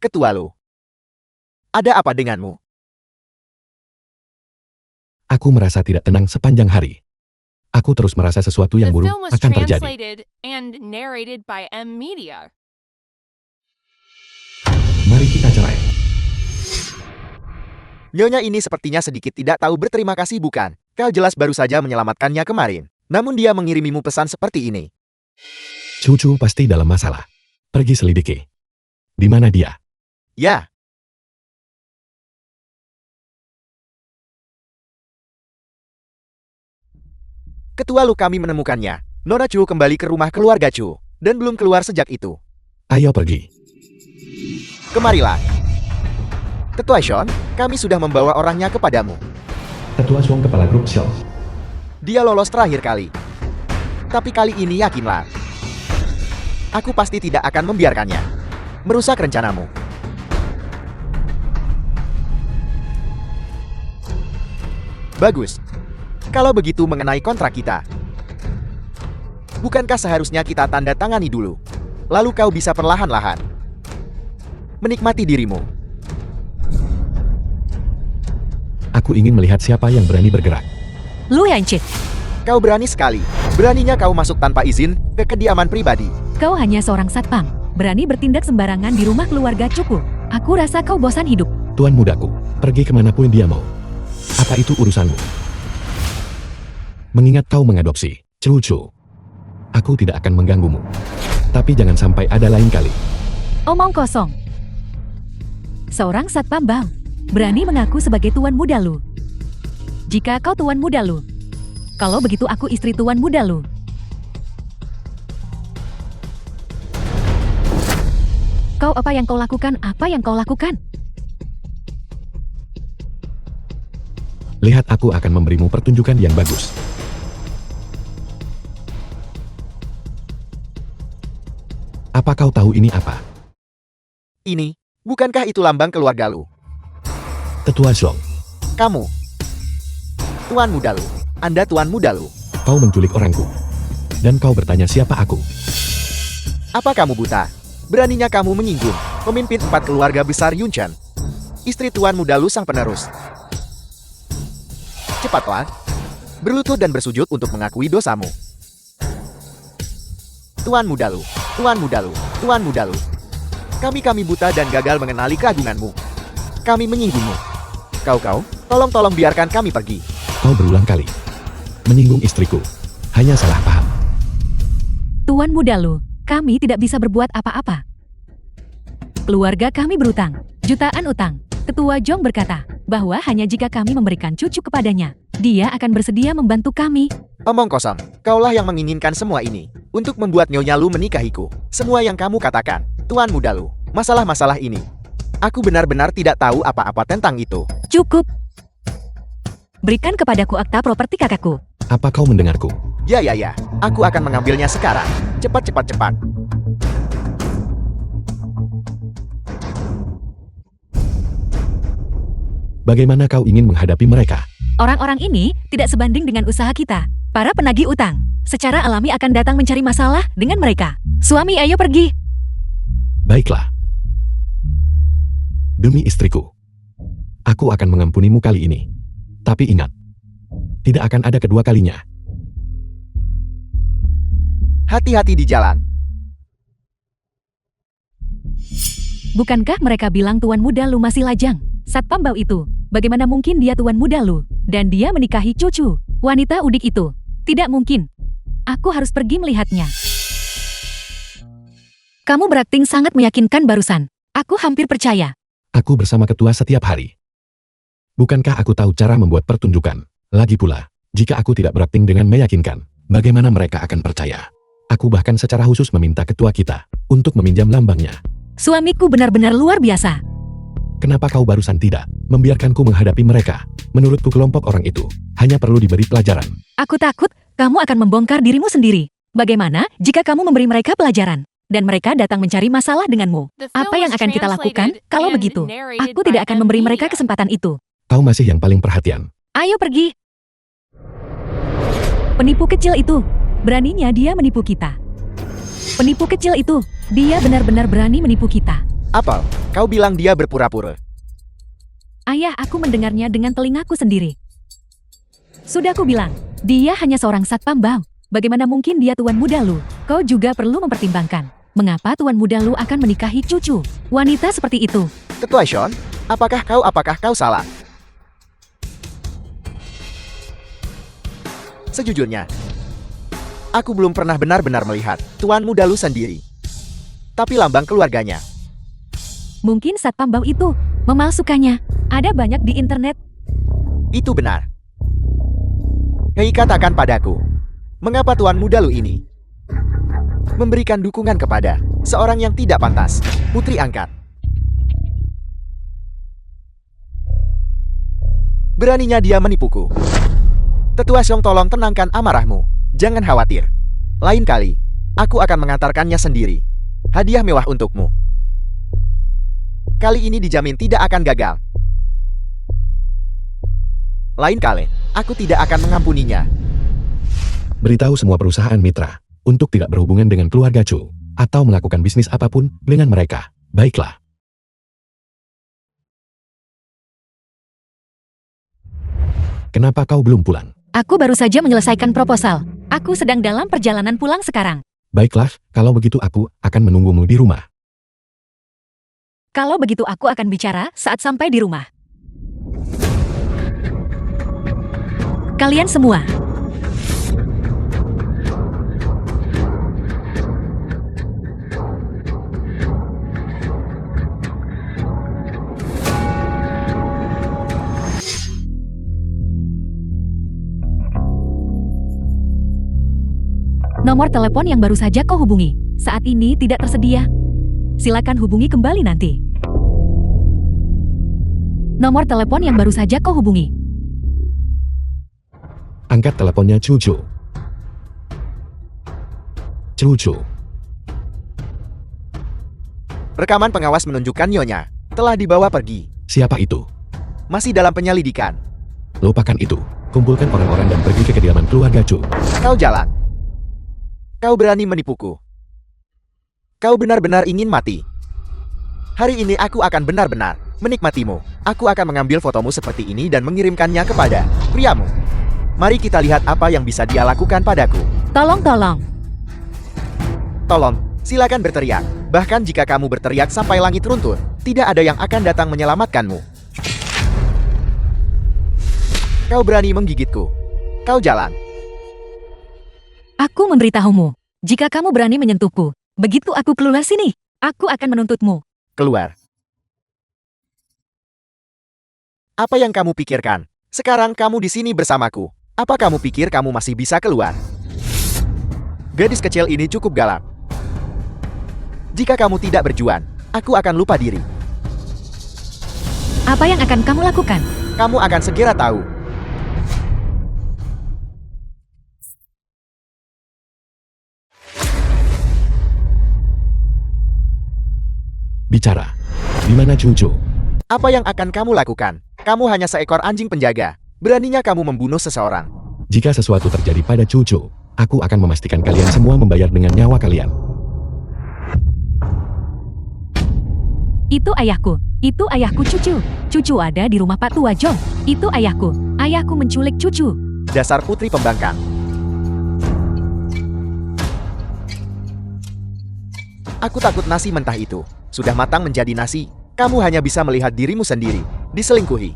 Ketua Lu. Ada apa denganmu? Aku merasa tidak tenang sepanjang hari. Aku terus merasa sesuatu yang The buruk film was akan terjadi. translated and narrated by M Media. Mari kita cerai. Nyonya ini sepertinya sedikit tidak tahu berterima kasih, bukan? Kau jelas baru saja menyelamatkannya kemarin. Namun dia mengirimimu pesan seperti ini. Cucu pasti dalam masalah. Pergi selidiki. Di mana dia? Ya. Ketua Lu kami menemukannya. Nona Chu kembali ke rumah keluarga Chu, dan belum keluar sejak itu. Ayo pergi. Kemarilah. Ketua Sean, kami sudah membawa orangnya kepadamu. Ketua Suang kepala grup Xiao. Dia lolos terakhir kali. Tapi kali ini yakinlah. Aku pasti tidak akan membiarkannya merusak rencanamu. Bagus. Kalau begitu mengenai kontrak kita. Bukankah seharusnya kita tanda tangani dulu? Lalu kau bisa perlahan-lahan menikmati dirimu. Aku ingin melihat siapa yang berani bergerak. Lu Yancit, Kau berani sekali. Beraninya kau masuk tanpa izin ke kediaman pribadi. kau hanya seorang satpam. Berani bertindak sembarangan di rumah keluarga Cuku. Aku rasa kau bosan hidup. Tuan mudaku, pergi kemanapun dia mau. Apa itu urusanmu? Mengingat kau mengadopsi Cucu, aku tidak akan mengganggumu. Tapi jangan sampai ada lain kali. Omong kosong. Seorang satpam bang, berani mengaku sebagai tuan muda lu. Jika kau tuan muda lu, kalau begitu aku istri tuan muda lu. Kau apa yang kau lakukan? Apa yang kau lakukan? Lihat, aku akan memberimu pertunjukan yang bagus. Apa kau tahu ini apa? Ini, bukankah itu lambang keluarga lu? Tetua Zhong, Kamu. Tuan muda lu. Anda tuan muda lu. kau menculik orangku. Dan kau bertanya siapa aku? Apa kamu buta? Beraninya kamu menyinggung pemimpin 4 keluarga besar Yunchan. Istri tuan muda lu sang penerus. Cepatlah. Berlutut dan bersujud untuk mengakui dosamu. Tuan muda lu. Tuan muda lu. Tuan muda lu. Kami buta dan gagal mengenali keagunganmu. Kami menyinggungmu. Kau, tolong biarkan kami pergi. Kau berulang kali menyinggung istriku. Hanya salah paham. Tuan muda lu, kami tidak bisa berbuat apa-apa. Keluarga kami berutang, jutaan utang. Ketua Jong berkata bahwa hanya jika kami memberikan cucu kepadanya, dia akan bersedia membantu kami. Omong kosong. Kaulah yang menginginkan semua ini untuk membuat nyonya lu menikahiku. Semua yang kamu katakan, tuan muda lu, masalah-masalah ini. Aku benar-benar tidak tahu apa-apa tentang itu. Cukup. Berikan kepadaku akta properti kakakku. Apa kau mendengarku? Ya. Aku akan mengambilnya sekarang. Cepat. Bagaimana kau ingin menghadapi mereka? Orang-orang ini tidak sebanding dengan usaha kita. Para penagih utang secara alami akan datang mencari masalah dengan mereka. Suami, ayo pergi. Baiklah. Demi istriku, aku akan mengampunimu kali ini. Tapi ingat, tidak akan ada kedua kalinya. Hati-hati di jalan. Bukankah mereka bilang tuan muda lu masih lajang? Satpam bau itu, bagaimana mungkin dia tuan muda lu? Dan dia menikahi cucu wanita udik itu. Tidak mungkin. Aku harus pergi melihatnya. Kamu berakting sangat meyakinkan barusan. Aku hampir percaya. Aku bersama ketua setiap hari. Bukankah aku tahu cara membuat pertunjukan? Lagi pula, jika aku tidak berakting dengan meyakinkan, bagaimana mereka akan percaya? Aku bahkan secara khusus meminta ketua kita untuk meminjam lambangnya. Suamiku benar-benar luar biasa. Kenapa kau barusan tidak membiarkanku menghadapi mereka? Menurutku kelompok orang itu hanya perlu diberi pelajaran. Aku takut kamu akan membongkar dirimu sendiri. Bagaimana jika kamu memberi mereka pelajaran dan mereka datang mencari masalah denganmu? Apa yang akan kita lakukan kalau begitu? Aku tidak akan memberi mereka kesempatan itu. Kau masih yang paling perhatian. Ayo pergi. Penipu kecil itu, beraninya dia menipu kita. Penipu kecil itu, dia benar-benar berani menipu kita. Apel, kau bilang dia berpura-pura. Ayah, aku mendengarnya dengan telingaku sendiri. Sudah aku bilang, dia hanya seorang satpam bang. Bagaimana mungkin dia tuan muda lu? Kau juga perlu mempertimbangkan. Mengapa tuan muda lu akan menikahi cucu wanita seperti itu? Ketua Sean, apakah kau salah? Sejujurnya, aku belum pernah benar-benar melihat tuan muda lu sendiri. Tapi lambang keluarganya. Mungkin satpam bau itu memalsukannya. Ada banyak di internet. Itu benar. Hei, katakan padaku, Mengapa Tuan Muda Lu ini memberikan dukungan kepada seorang yang tidak pantas, putri angkat? Beraninya dia menipuku. Tetua Xiong, tolong tenangkan amarahmu. Jangan khawatir. Lain kali, aku akan mengantarkannya sendiri. Hadiah mewah untukmu. Kali ini dijamin tidak akan gagal. Lain kali, aku tidak akan mengampuninya. Beritahu semua perusahaan mitra untuk tidak berhubungan dengan keluarga Chu atau melakukan bisnis apapun dengan mereka. Baiklah. Kenapa kau belum pulang? Aku baru saja menyelesaikan proposal. Aku sedang dalam perjalanan pulang sekarang. Baiklah, kalau begitu aku akan menunggumu di rumah. Kalau begitu aku akan bicara saat sampai di rumah. Kalian semua. Nomor telepon yang baru saja kau hubungi saat ini tidak tersedia. Silakan hubungi kembali nanti. Nomor telepon yang baru saja kau hubungi. Angkat teleponnya Cucu. Cucu. Rekaman pengawas menunjukkan Nyonya telah dibawa pergi. Siapa itu? Masih dalam penyelidikan. Lupakan itu. Kumpulkan orang-orang dan pergi ke kediaman keluarga Chu. Kau jalan. Kau berani menipuku. Kau benar-benar ingin mati. Hari ini aku akan benar-benar menikmatimu. Aku akan mengambil fotomu seperti ini dan mengirimkannya kepada priamu. Mari kita lihat apa yang bisa dia lakukan padaku. Tolong. Tolong, silakan berteriak. Bahkan jika kamu berteriak sampai langit runtuh, tidak ada yang akan datang menyelamatkanmu. Kau berani menggigitku. Kau jalan. Aku memberitahumu, jika kamu berani menyentuhku, begitu aku keluar sini, aku akan menuntutmu. Keluar. Apa yang kamu pikirkan? Sekarang kamu di sini bersamaku. Apa kamu pikir kamu masih bisa keluar? Gadis kecil ini cukup galak. Jika kamu tidak berjuang, aku akan lupa diri. Apa yang akan kamu lakukan? Kamu akan segera tahu. Bicara. Di mana Cucu? Apa yang akan kamu lakukan? Kamu hanya seekor anjing penjaga. Beraninya kamu membunuh seseorang. Jika sesuatu terjadi pada Cucu, aku akan memastikan kalian semua membayar dengan nyawa kalian. Itu ayahku Cucu. Cucu ada di rumah Pak Tua Jong. Itu ayahku. Ayahku menculik Cucu. Dasar putri pembangkang. Aku takut nasi mentah itu sudah matang menjadi nasi. Kamu hanya bisa melihat dirimu sendiri diselingkuhi.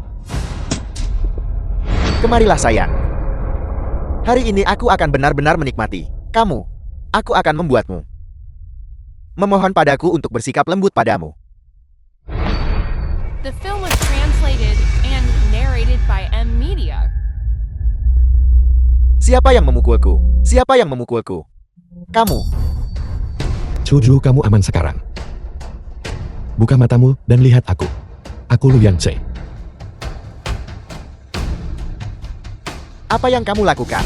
Kemarilah sayang. Hari ini aku akan benar-benar menikmati kamu. Aku akan membuatmu memohon padaku untuk bersikap lembut padamu. The film was translated and narrated by M Media. Siapa yang memukulku? Siapa yang memukulku? Kamu. Cucu, kamu aman sekarang. Buka matamu dan lihat aku. Aku Lu Yangtze. Apa yang kamu lakukan?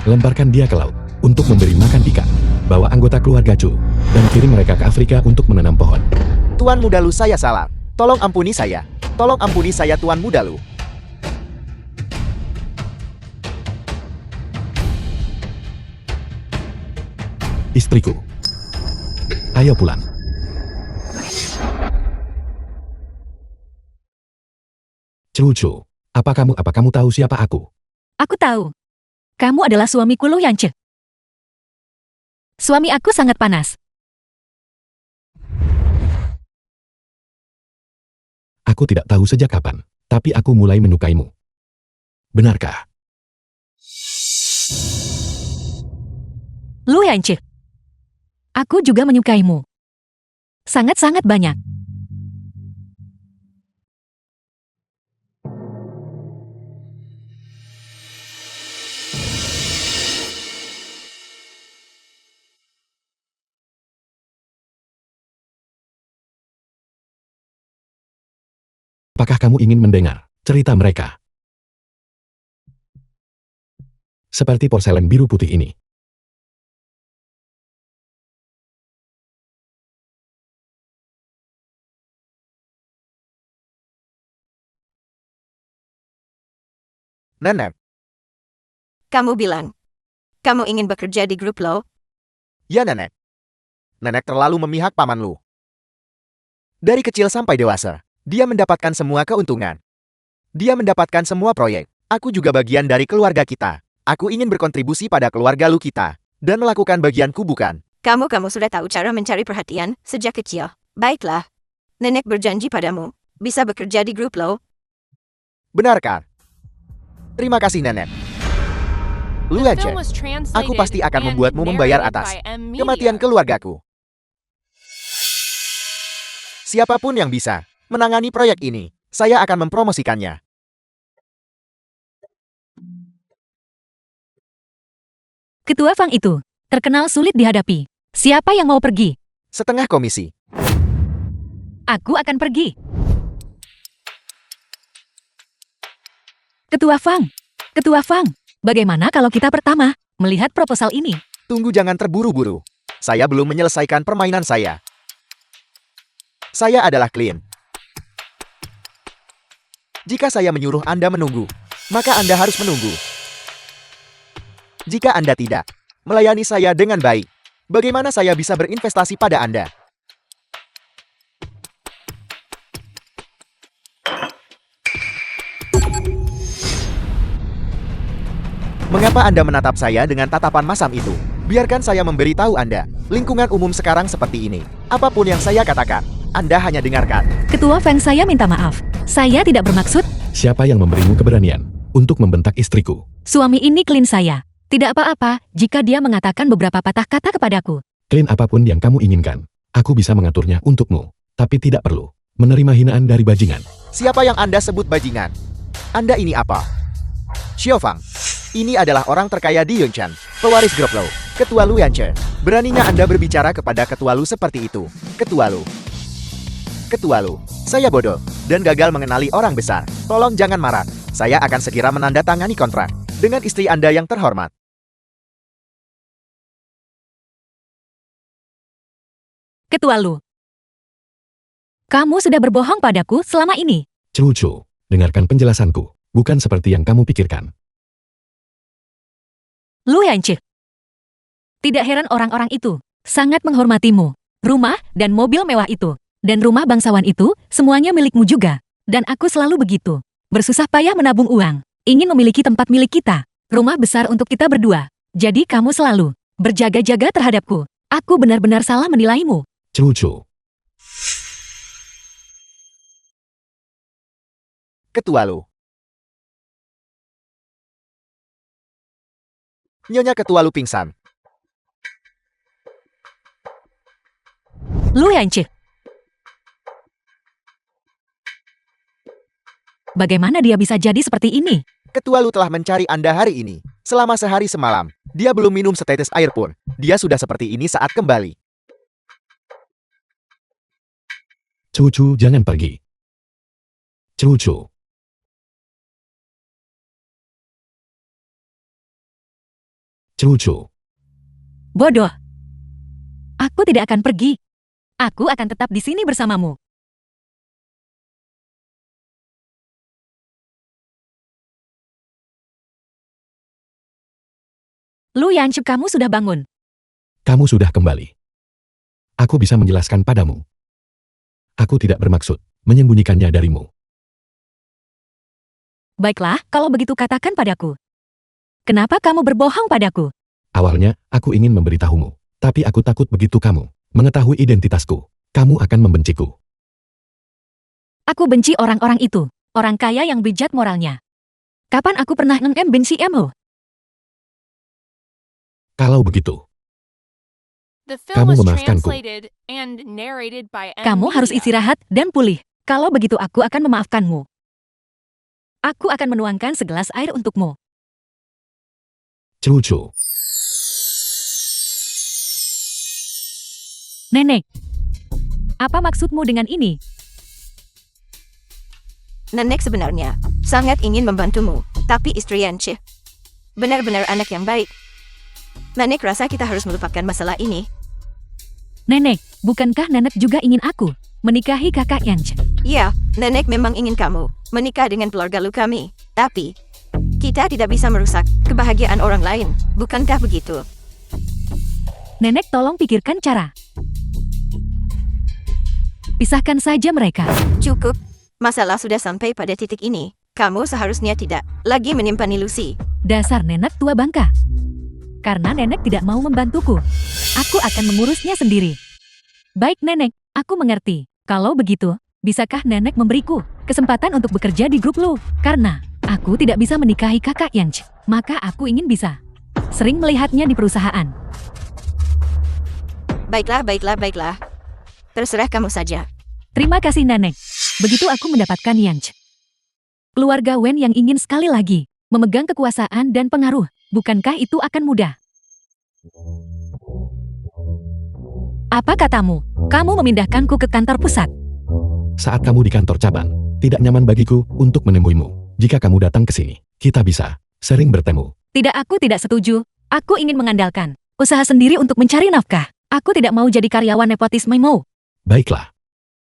Lemparkan dia ke laut untuk memberi makan ikan. Bawa anggota keluarga Chu dan kirim mereka ke Afrika untuk menanam pohon. Tuan Muda Lu, saya salah. Tolong ampuni saya. Tolong ampuni saya, Tuan Muda Lu. Istriku. Ayo pulang. Cucu, apa kamu tahu siapa aku? Aku tahu. Kamu adalah suamiku Lu Yangtze. Suami aku sangat panas. Aku tidak tahu sejak kapan, tapi aku mulai menyukaimu. Benarkah? Lu Yangtze. Aku juga menyukaimu. Sangat-sangat banyak. Apakah kamu ingin mendengar cerita mereka? Seperti porselen biru putih ini. Nenek, Kamu bilang, kamu ingin bekerja di grup lo? ya nenek. Nenek terlalu memihak paman Lu. Dari kecil sampai dewasa, dia mendapatkan semua keuntungan. Dia mendapatkan semua proyek. Aku juga bagian dari keluarga kita. Aku ingin berkontribusi pada keluarga Lu kita. Dan melakukan bagianku bukan. Kamu sudah tahu cara mencari perhatian sejak kecil. Baiklah. Nenek berjanji padamu, bisa bekerja di grup lo. Benarkah? Terima kasih nenek. Lu The aja. film was translated Aku pasti akan and membuatmu membayar narrated atas by M. Media. kematian keluargaku. Siapapun yang bisa menangani proyek ini, saya akan mempromosikannya. Ketua Fang itu terkenal sulit dihadapi. Siapa yang mau pergi? Setengah komisi. Aku akan pergi. Ketua Fang, bagaimana kalau kita pertama melihat proposal ini? Tunggu, jangan terburu-buru. Saya belum menyelesaikan permainan saya. Saya adalah Clint. Jika saya menyuruh Anda menunggu, maka Anda harus menunggu. Jika Anda tidak melayani saya dengan baik, bagaimana saya bisa berinvestasi pada Anda? Mengapa Anda menatap saya dengan tatapan masam itu? Biarkan saya memberitahu Anda. Lingkungan umum sekarang seperti ini. Apapun yang saya katakan, Anda hanya dengarkan. Ketua Fang, saya minta maaf. Saya tidak bermaksud. Siapa yang memberimu keberanian untuk membentak istriku? Suami ini Clint saya. Tidak apa-apa jika dia mengatakan beberapa patah kata kepadaku. Clint, apapun yang kamu inginkan, aku bisa mengaturnya untukmu. Tapi tidak perlu menerima hinaan dari bajingan. Siapa yang Anda sebut bajingan? Anda ini apa? Xiaofang. Ini adalah orang terkaya di Yongchan, pewaris grup Lo, Ketua Lu Yanche. Beraninya Anda berbicara kepada Ketua Lu seperti itu? Ketua Lu, saya bodoh dan gagal mengenali orang besar. Tolong jangan marah. Saya akan segera menandatangani kontrak dengan istri Anda yang terhormat. Ketua Lu, kamu sudah berbohong padaku selama ini. Cucu, dengarkan penjelasanku. Bukan seperti yang kamu pikirkan. Lu Yanche. Tidak heran orang-orang itu sangat menghormatimu. Rumah dan mobil mewah itu, dan rumah bangsawan itu, semuanya milikmu juga. Dan aku selalu begitu. Bersusah payah menabung uang. Ingin memiliki tempat milik kita. Rumah besar untuk kita berdua. Jadi kamu selalu berjaga-jaga terhadapku. Aku benar-benar salah menilaimu. Cucu, Ketua Lu. Nyonya Ketua Lu pingsan. Lu Yanche. Bagaimana dia bisa jadi seperti ini? Ketua Lu telah mencari Anda hari ini. Selama sehari semalam. Dia belum minum setetes air pun. Dia sudah seperti ini saat kembali. cucu jangan pergi. Cucu, cucu. Bodoh. Aku tidak akan pergi. Aku akan tetap di sini bersamamu. Lu Yanche, kamu sudah bangun. Kamu sudah kembali. Aku bisa menjelaskan padamu. Aku tidak bermaksud menyembunyikannya darimu. Baiklah, kalau begitu katakan padaku. Kenapa kamu berbohong padaku? Awalnya, aku ingin memberitahumu. Tapi aku takut begitu kamu mengetahui identitasku, kamu akan membenciku. Aku benci orang-orang itu. Orang kaya yang bejat moralnya. Kapan aku pernah benci emo? Kalau begitu, The Kamu film was memaafkanku. translated and narrated by M. Kamu harus Media. istirahat dan pulih. Kalau begitu aku akan memaafkanmu. Aku akan menuangkan segelas air untukmu. cucu. Nenek, apa maksudmu dengan ini? Nenek sebenarnya sangat ingin membantumu, tapi istri Yanchi benar-benar anak yang baik. Nenek rasa kita harus melupakan masalah ini. Nenek, bukankah nenek juga ingin aku menikahi kakak Yanch? Ya, nenek memang ingin kamu menikah dengan keluarga lu kami. Tapi, kita tidak bisa merusak kebahagiaan orang lain. Bukankah begitu? Nenek tolong pikirkan cara. Pisahkan saja mereka. Cukup. Masalah sudah sampai pada titik ini. Kamu seharusnya tidak lagi menyimpan ilusi. Dasar nenek tua bangka. Karena nenek tidak mau membantuku, aku akan mengurusnya sendiri. Baik nenek, aku mengerti. Kalau begitu, bisakah nenek memberiku kesempatan untuk bekerja di grup lu? Karena aku tidak bisa menikahi kakak Yanch, maka aku ingin bisa sering melihatnya di perusahaan. Baiklah. Terserah kamu saja. Terima kasih nenek. Begitu aku mendapatkan Yanch. Keluarga Wen yang ingin sekali lagi memegang kekuasaan dan pengaruh, bukankah itu akan mudah? Apa katamu? Kamu memindahkanku ke kantor pusat. Saat kamu di kantor cabang, tidak nyaman bagiku untuk menemuimu. Jika kamu datang ke sini, kita bisa sering bertemu. Tidak, aku tidak setuju. Aku ingin mengandalkan usaha sendiri untuk mencari nafkah. Aku tidak mau jadi karyawan nepotismemu. Baiklah.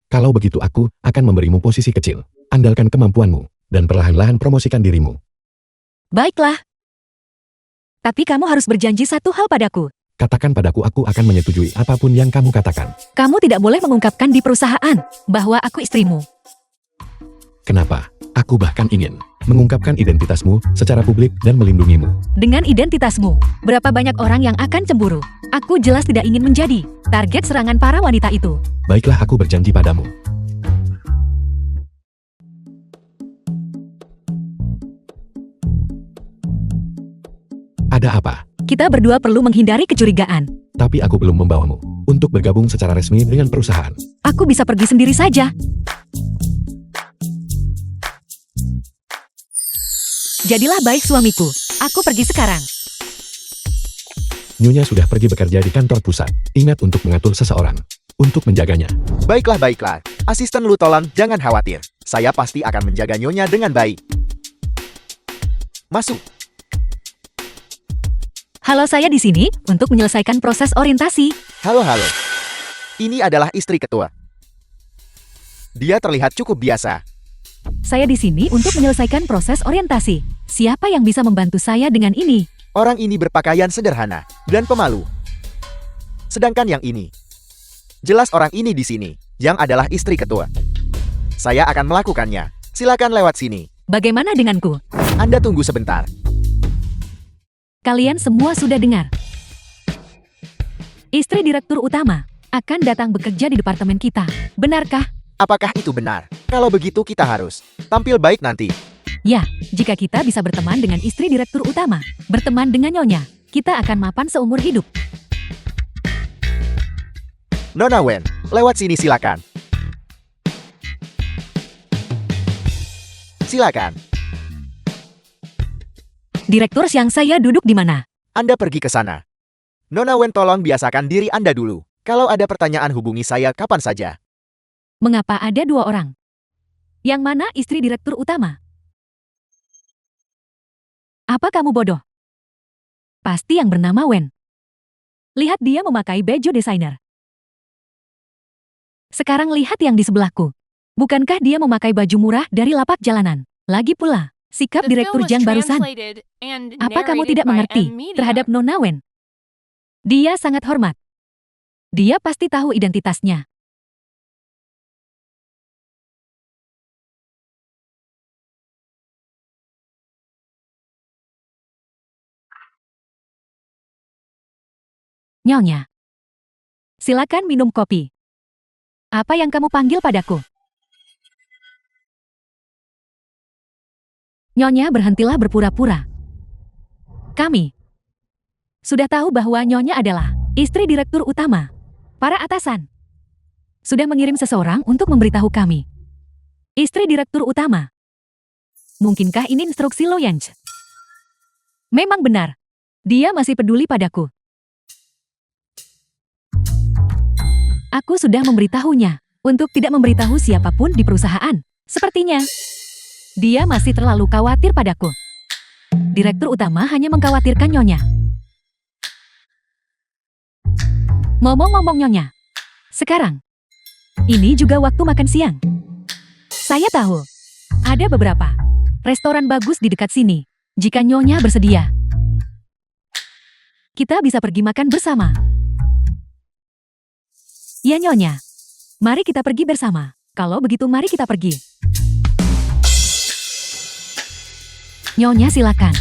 Kalau begitu aku akan memberimu posisi kecil. Andalkan kemampuanmu, dan perlahan-lahan promosikan dirimu. Baiklah. Tapi kamu harus berjanji satu hal padaku. Katakan padaku, aku akan menyetujui apapun yang kamu katakan. Kamu tidak boleh mengungkapkan di perusahaan bahwa aku istrimu. Kenapa? Aku bahkan ingin mengungkapkan identitasmu secara publik dan melindungimu. Dengan identitasmu, berapa banyak orang yang akan cemburu? Aku jelas tidak ingin menjadi target serangan para wanita itu. Baiklah, aku berjanji padamu. Ada apa? Kita berdua perlu menghindari kecurigaan. Tapi aku belum membawamu untuk bergabung secara resmi dengan perusahaan. Aku bisa pergi sendiri saja. Jadilah baik suamiku. Aku pergi sekarang. Nyonya sudah pergi bekerja di kantor pusat. Ingat untuk mengatur seseorang untuk menjaganya. Baiklah. Asisten lu tolong jangan khawatir. Saya pasti akan menjaga Nyonya dengan baik. Masuk. Halo, saya di sini untuk menyelesaikan proses orientasi. Halo. Ini adalah istri ketua. Dia terlihat cukup biasa. Saya di sini untuk menyelesaikan proses orientasi. Siapa yang bisa membantu saya dengan ini? Orang ini berpakaian sederhana dan pemalu. Sedangkan yang ini, jelas orang ini di sini, yang adalah istri ketua. Saya akan melakukannya. Silakan lewat sini. Bagaimana denganku? Anda tunggu sebentar. Kalian semua sudah dengar. Istri direktur utama akan datang bekerja di departemen kita. Benarkah? Apakah itu benar? Kalau begitu kita harus tampil baik nanti. Ya, jika kita bisa berteman dengan istri direktur utama, berteman dengan Nyonya, kita akan mapan seumur hidup. Nona Wen, lewat sini silakan. Silakan. Direktur yang saya duduk di mana? Anda pergi ke sana. Nona Wen, tolong biasakan diri Anda dulu. Kalau ada pertanyaan hubungi saya kapan saja. Mengapa ada dua orang? Yang mana istri direktur utama? Apa kamu bodoh? Pasti yang bernama Wen. Lihat dia memakai baju desainer. Sekarang lihat yang di sebelahku. Bukankah dia memakai baju murah dari lapak jalanan? Lagi pula, sikap The direktur film was Jang barusan. translated and Apa kamu narrated tidak by mengerti M Media. terhadap Nona Wen? Dia sangat hormat. Dia pasti tahu identitasnya. Nyonya. Silakan minum kopi. Apa yang kamu panggil padaku? Nyonya, berhentilah berpura-pura. Kami sudah tahu bahwa Nyonya adalah istri direktur utama. Para atasan sudah mengirim seseorang untuk memberitahu kami. Istri direktur utama. Mungkinkah ini instruksi Lo Yanch? Memang benar. Dia masih peduli padaku. Aku sudah memberitahunya untuk tidak memberitahu siapapun di perusahaan. Sepertinya Dia masih terlalu khawatir padaku. Direktur utama hanya mengkhawatirkan Nyonya. Ngomong-ngomong Nyonya, sekarang, ini juga waktu makan siang. Saya tahu, ada beberapa restoran bagus di dekat sini. Jika Nyonya bersedia, kita bisa pergi makan bersama. Ya Nyonya, mari kita pergi bersama. Kalau begitu mari kita pergi. Nyonya silakan.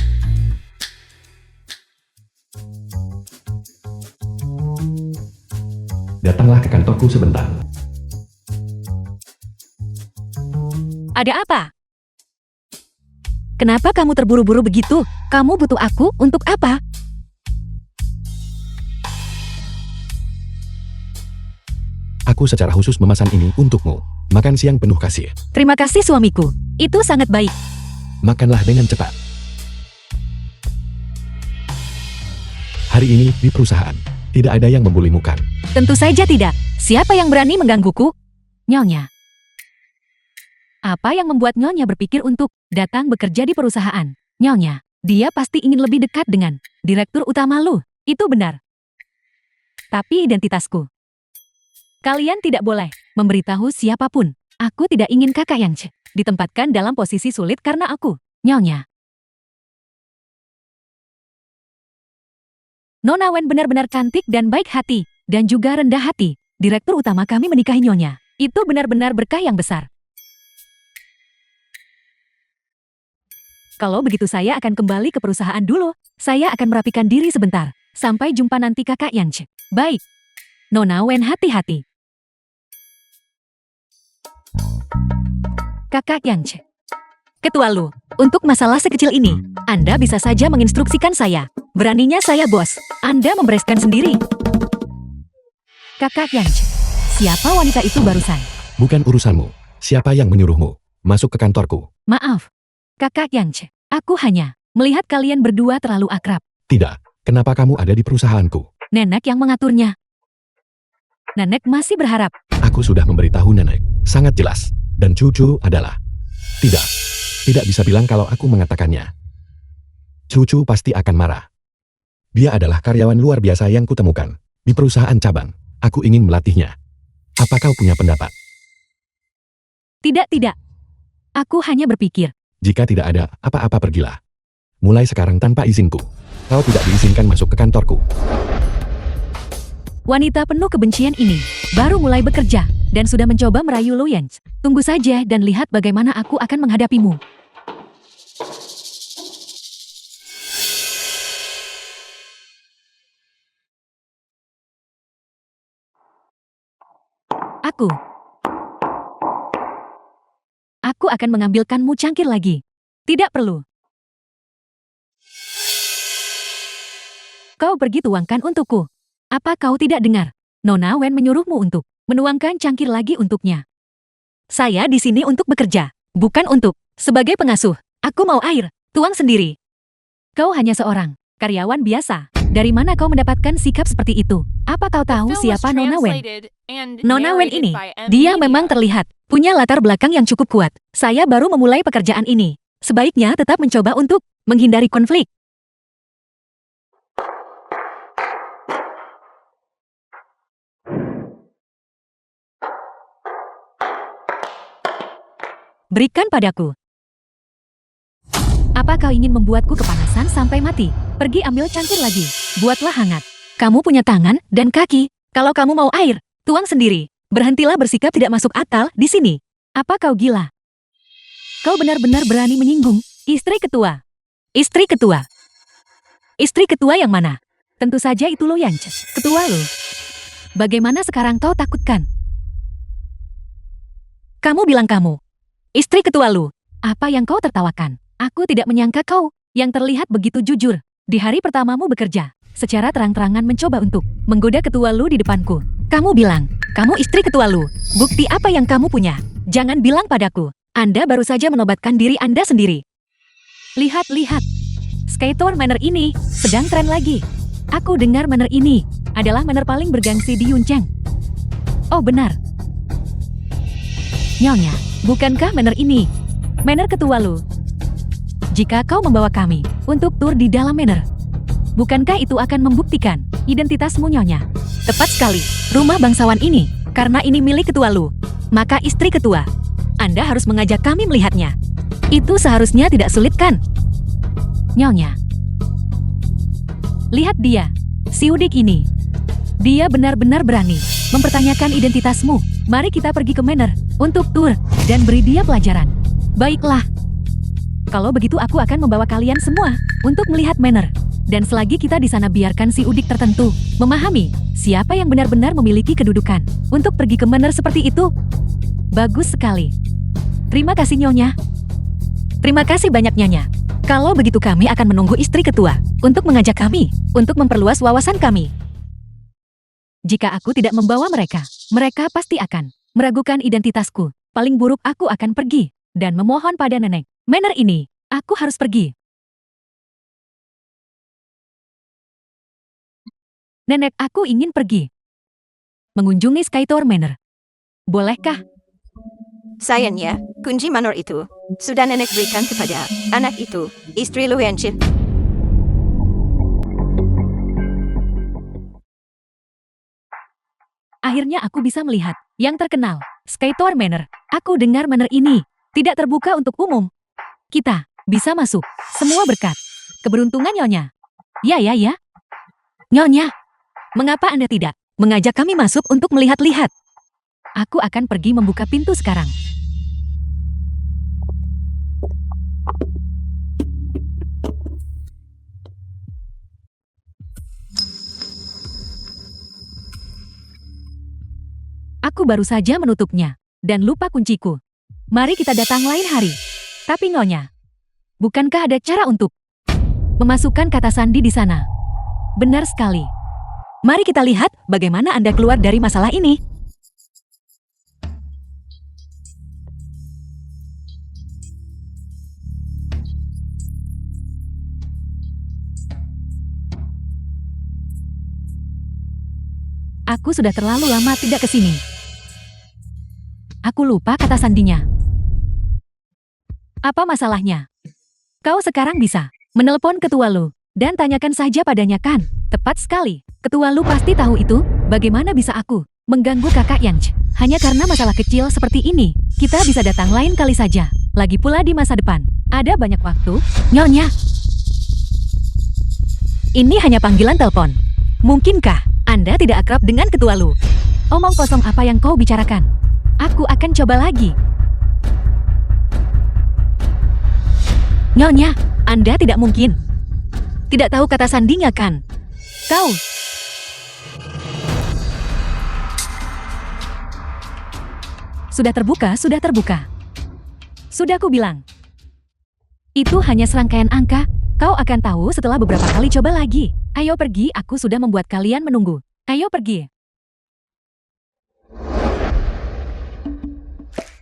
Datanglah ke kantorku sebentar. Ada apa? Kenapa kamu terburu-buru begitu? Kamu butuh aku untuk apa? Aku secara khusus memesan ini untukmu. Makan siang penuh kasih. Terima kasih suamiku. Itu sangat baik. Makanlah dengan cepat. Hari ini di perusahaan, tidak ada yang membulimu kan? Tentu saja tidak. Siapa yang berani menggangguku? Nyonya. Apa yang membuat Nyonya berpikir untuk datang bekerja di perusahaan? Nyonya, dia pasti ingin lebih dekat dengan direktur utama Lu. Itu benar. Tapi identitasku. Kalian tidak boleh memberitahu siapapun. Aku tidak ingin kakak yang ditempatkan dalam posisi sulit karena aku, Nyonya. Nona Wen benar-benar cantik dan baik hati, dan juga rendah hati. Direktur utama kami menikahi Nyonya. Itu benar-benar berkah yang besar. Kalau begitu saya akan kembali ke perusahaan dulu. Saya akan merapikan diri sebentar. Sampai jumpa nanti kakak yang baik. Nona Wen hati-hati. Kakak yang Ketua Lu, untuk masalah sekecil ini, Anda bisa saja menginstruksikan saya. Beraninya saya bos, Anda membereskan sendiri. Kakak yang siapa wanita itu barusan? Bukan urusanmu. Siapa yang menyuruhmu masuk ke kantorku? Maaf, kakak yang aku hanya melihat kalian berdua terlalu akrab. Tidak. Kenapa kamu ada di perusahaanku? Nenek yang mengaturnya. Nenek masih berharap. Aku sudah memberitahu nenek. Sangat jelas. Dan cucu adalah. Tidak bisa bilang kalau aku mengatakannya. Cucu pasti akan marah. Dia adalah karyawan luar biasa yang kutemukan. Di perusahaan cabang. Aku ingin melatihnya. Apa kau punya pendapat? Tidak. Aku hanya berpikir. Jika tidak ada apa-apa pergilah. Mulai sekarang tanpa izinku. Kau tidak diizinkan masuk ke kantorku. Wanita penuh kebencian ini baru mulai bekerja dan sudah mencoba merayu Lu Yens. Tunggu saja dan lihat bagaimana aku akan menghadapimu. Aku akan mengambilkanmu cangkir lagi. Tidak perlu. Kau pergi tuangkan untukku. Apa kau tidak dengar? Nona Wen menyuruhmu untuk menuangkan cangkir lagi untuknya. Saya di sini untuk bekerja, bukan untuk sebagai pengasuh. Aku mau air, tuang sendiri. Kau hanya seorang karyawan biasa. Dari mana kau mendapatkan sikap seperti itu? Apa kau tahu The film was siapa Nona Wen? translated and Nona Wen narrated ini, by M. dia Media. memang terlihat punya latar belakang yang cukup kuat. Saya baru memulai pekerjaan ini. Sebaiknya tetap mencoba untuk menghindari konflik. Berikan padaku. Apa kau ingin membuatku kepanasan sampai mati? Pergi ambil cangkir lagi. Buatlah hangat. Kamu punya tangan dan kaki. Kalau kamu mau air, tuang sendiri. Berhentilah bersikap tidak masuk akal di sini. Apa kau gila? Kau benar-benar berani menyinggung istri ketua. Istri ketua. Istri ketua yang mana? Tentu saja itu Lu Yens, ketua Lu. Bagaimana sekarang kau takutkan? Kamu bilang kamu. Istri ketua Lu. Apa yang kau tertawakan? Aku tidak menyangka kau yang terlihat begitu jujur. Di hari pertamamu bekerja, secara terang-terangan mencoba untuk menggoda ketua Lu di depanku. Kamu bilang, kamu istri ketua Lu. Bukti apa yang kamu punya? Jangan bilang padaku. Anda baru saja menobatkan diri Anda sendiri. Lihat. Skeleton Manor ini sedang tren lagi. Aku dengar Manor ini adalah manor paling bergengsi di Yuncheng. Oh benar. Nyonya, bukankah Manor ini Manor ketua Lu. Jika kau membawa kami untuk tur di dalam manor, bukankah itu akan membuktikan identitasmu, Nyonya? Tepat sekali, rumah bangsawan ini, karena ini milik ketua Lu, maka istri ketua, Anda harus mengajak kami melihatnya. Itu seharusnya tidak sulit kan? Nyonya. Lihat dia, si udik ini. Dia benar-benar berani mempertanyakan identitasmu. Mari kita pergi ke manor untuk tur dan beri dia pelajaran. Baiklah. Kalau begitu aku akan membawa kalian semua untuk melihat manor. Dan selagi kita di sana biarkan si udik tertentu memahami siapa yang benar-benar memiliki kedudukan untuk pergi ke manor seperti itu. Bagus sekali. Terima kasih, Nyonya. Terima kasih banyak, Nyonya. Kalau begitu kami akan menunggu istri ketua untuk mengajak kami untuk memperluas wawasan kami. Jika aku tidak membawa mereka, mereka pasti akan meragukan identitasku. Paling buruk aku akan pergi dan memohon pada nenek. Manor ini, aku harus pergi. Nenek, aku ingin pergi mengunjungi Skytower Manor. Bolehkah? Sayangnya, kunci manor itu sudah nenek berikan kepada anak itu, istri Lu Yanqi. Akhirnya aku bisa melihat yang terkenal, Skytower Manor. Aku dengar manor ini tidak terbuka untuk umum. Kita bisa masuk, semua berkat keberuntungan, Nyonya. Ya. Nyonya, mengapa Anda tidak mengajak kami masuk untuk melihat-lihat? Aku akan pergi membuka pintu sekarang. Aku baru saja menutupnya dan lupa kunciku. Mari kita datang lain hari. Tapi Nyonya, bukankah ada cara untuk memasukkan kata sandi di sana? Benar sekali. Mari kita lihat bagaimana Anda keluar dari masalah ini. Aku sudah terlalu lama tidak ke sini. Aku lupa kata sandinya. Apa masalahnya? Kau sekarang bisa menelepon ketua Lu dan tanyakan saja padanya, kan? Tepat sekali. Ketua Lu pasti tahu itu. Bagaimana bisa aku mengganggu kakak Yanqi hanya karena masalah kecil seperti ini? Kita bisa datang lain kali saja. Lagi pula di masa depan ada banyak waktu. Nyonya, ini hanya panggilan telepon. Mungkinkah Anda tidak akrab dengan ketua Lu? Omong kosong apa yang kau bicarakan? Aku akan coba lagi. Nyonya, Anda tidak mungkin tidak tahu kata sandinya, kan? Kau. Sudah terbuka, sudah terbuka. Sudah aku bilang. Itu hanya serangkaian angka. Kau akan tahu setelah beberapa kali coba lagi. Ayo pergi, aku sudah membuat kalian menunggu. Ayo pergi.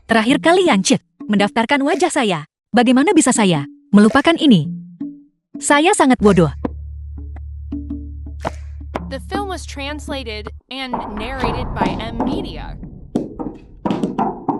Terakhir kali Yanqi mendaftarkan wajah saya. Bagaimana bisa saya melupakan ini? Saya sangat bodoh. The film was translated and narrated by M Media.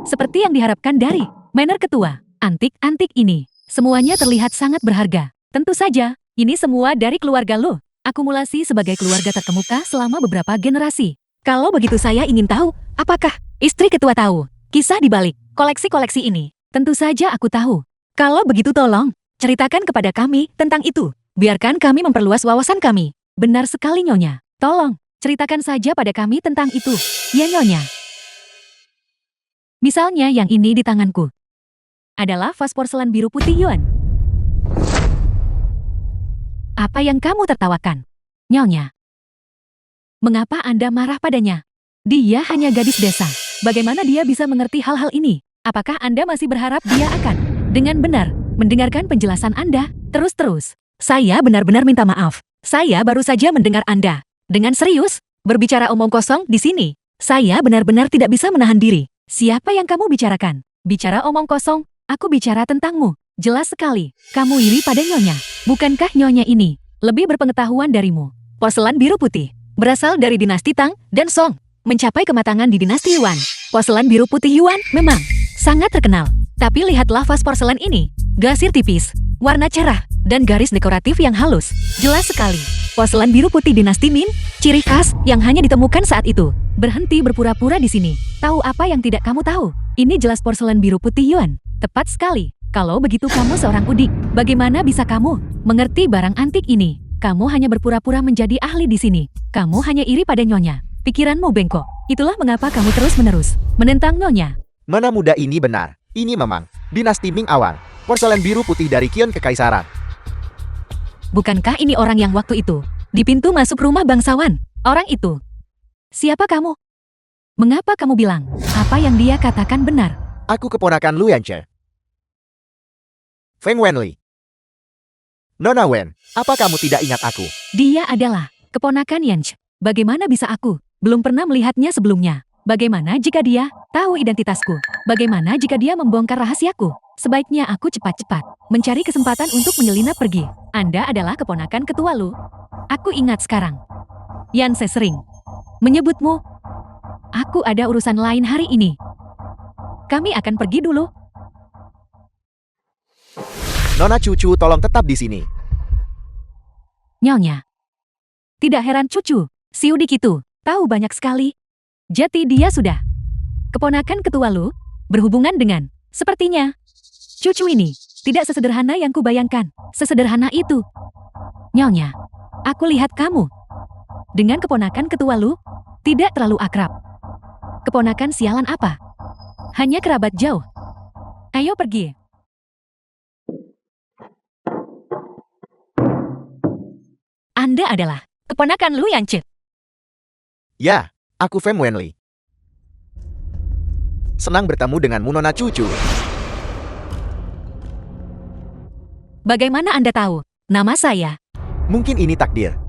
Seperti yang diharapkan dari manor ketua, antik-antik ini, semuanya terlihat sangat berharga. Tentu saja, ini semua dari keluarga Lu. Akumulasi sebagai keluarga terkemuka selama beberapa generasi. Kalau begitu saya ingin tahu, apakah istri ketua tahu kisah di balik koleksi-koleksi ini? Tentu saja aku tahu. Kalau begitu tolong, ceritakan kepada kami tentang itu. Biarkan kami memperluas wawasan kami. Benar sekali, Nyonya. Tolong, ceritakan saja pada kami tentang itu. Ya, Nyonya. Misalnya yang ini di tanganku. Adalah vas porselen biru putih Yuan. Apa yang kamu tertawakan, Nyonya? Mengapa Anda marah padanya? Dia hanya gadis desa. Bagaimana dia bisa mengerti hal-hal ini? Apakah Anda masih berharap dia akan dengan benar mendengarkan penjelasan Anda? Terus-terus. Saya benar-benar minta maaf. Saya baru saja mendengar Anda dengan serius berbicara omong kosong di sini. Saya benar-benar tidak bisa menahan diri. Siapa yang kamu bicarakan? Bicara omong kosong, aku bicara tentangmu. Jelas sekali, kamu iri pada Nyonya. Bukankah Nyonya ini lebih berpengetahuan darimu? Porselen biru putih berasal dari dinasti Tang dan Song. Mencapai kematangan di dinasti Yuan. Porselen biru putih Yuan memang sangat terkenal. Tapi lihatlah vas porselen ini. Glasir tipis, warna cerah, dan garis dekoratif yang halus. Jelas sekali. Porselen biru putih dinasti Ming, ciri khas yang hanya ditemukan saat itu. Berhenti berpura-pura di sini. Tahu apa yang tidak kamu tahu? Ini jelas porselen biru putih Yuan. Tepat sekali. Kalau begitu kamu seorang udik. Bagaimana bisa kamu mengerti barang antik ini? Kamu hanya berpura-pura menjadi ahli di sini. Kamu hanya iri pada nyonya. Pikiranmu bengkok. Itulah mengapa kamu terus-menerus menentang nyonya. Mana muda ini benar. Ini memang dinasti Ming awal. Porselen biru putih dari Kion Kekaisaran. Bukankah ini orang yang waktu itu di pintu masuk rumah bangsawan? Orang itu. Siapa kamu? Mengapa kamu bilang apa yang dia katakan benar? Aku keponakan Lu Yanche. Feng Wenli. Nona Wen, apa kamu tidak ingat aku? Dia adalah keponakan Yanch. Bagaimana bisa aku belum pernah melihatnya sebelumnya? Bagaimana jika dia tahu identitasku? Bagaimana jika dia membongkar rahasiaku? Sebaiknya aku cepat-cepat mencari kesempatan untuk menyelinap pergi. Anda adalah keponakan ketua Lu. Aku ingat sekarang. Yanse sering menyebutmu. Aku ada urusan lain hari ini. Kami akan pergi dulu. Nona Cucu, tolong tetap di sini. Nyonya. Tidak heran cucu, si udik itu tahu banyak sekali. Jati dia sudah keponakan ketua Lu, berhubungan dengan, sepertinya, cucu ini tidak sesederhana yang kubayangkan. Sesederhana itu. Nyonya, aku lihat kamu dengan keponakan ketua Lu tidak terlalu akrab. Keponakan sialan apa? Hanya kerabat jauh. Ayo pergi. Anda adalah keponakan Lu Yanche. Ya, aku Feng Wenli. Senang bertemu denganmu, Nona Cucu. Bagaimana Anda tahu nama saya? Mungkin ini takdir.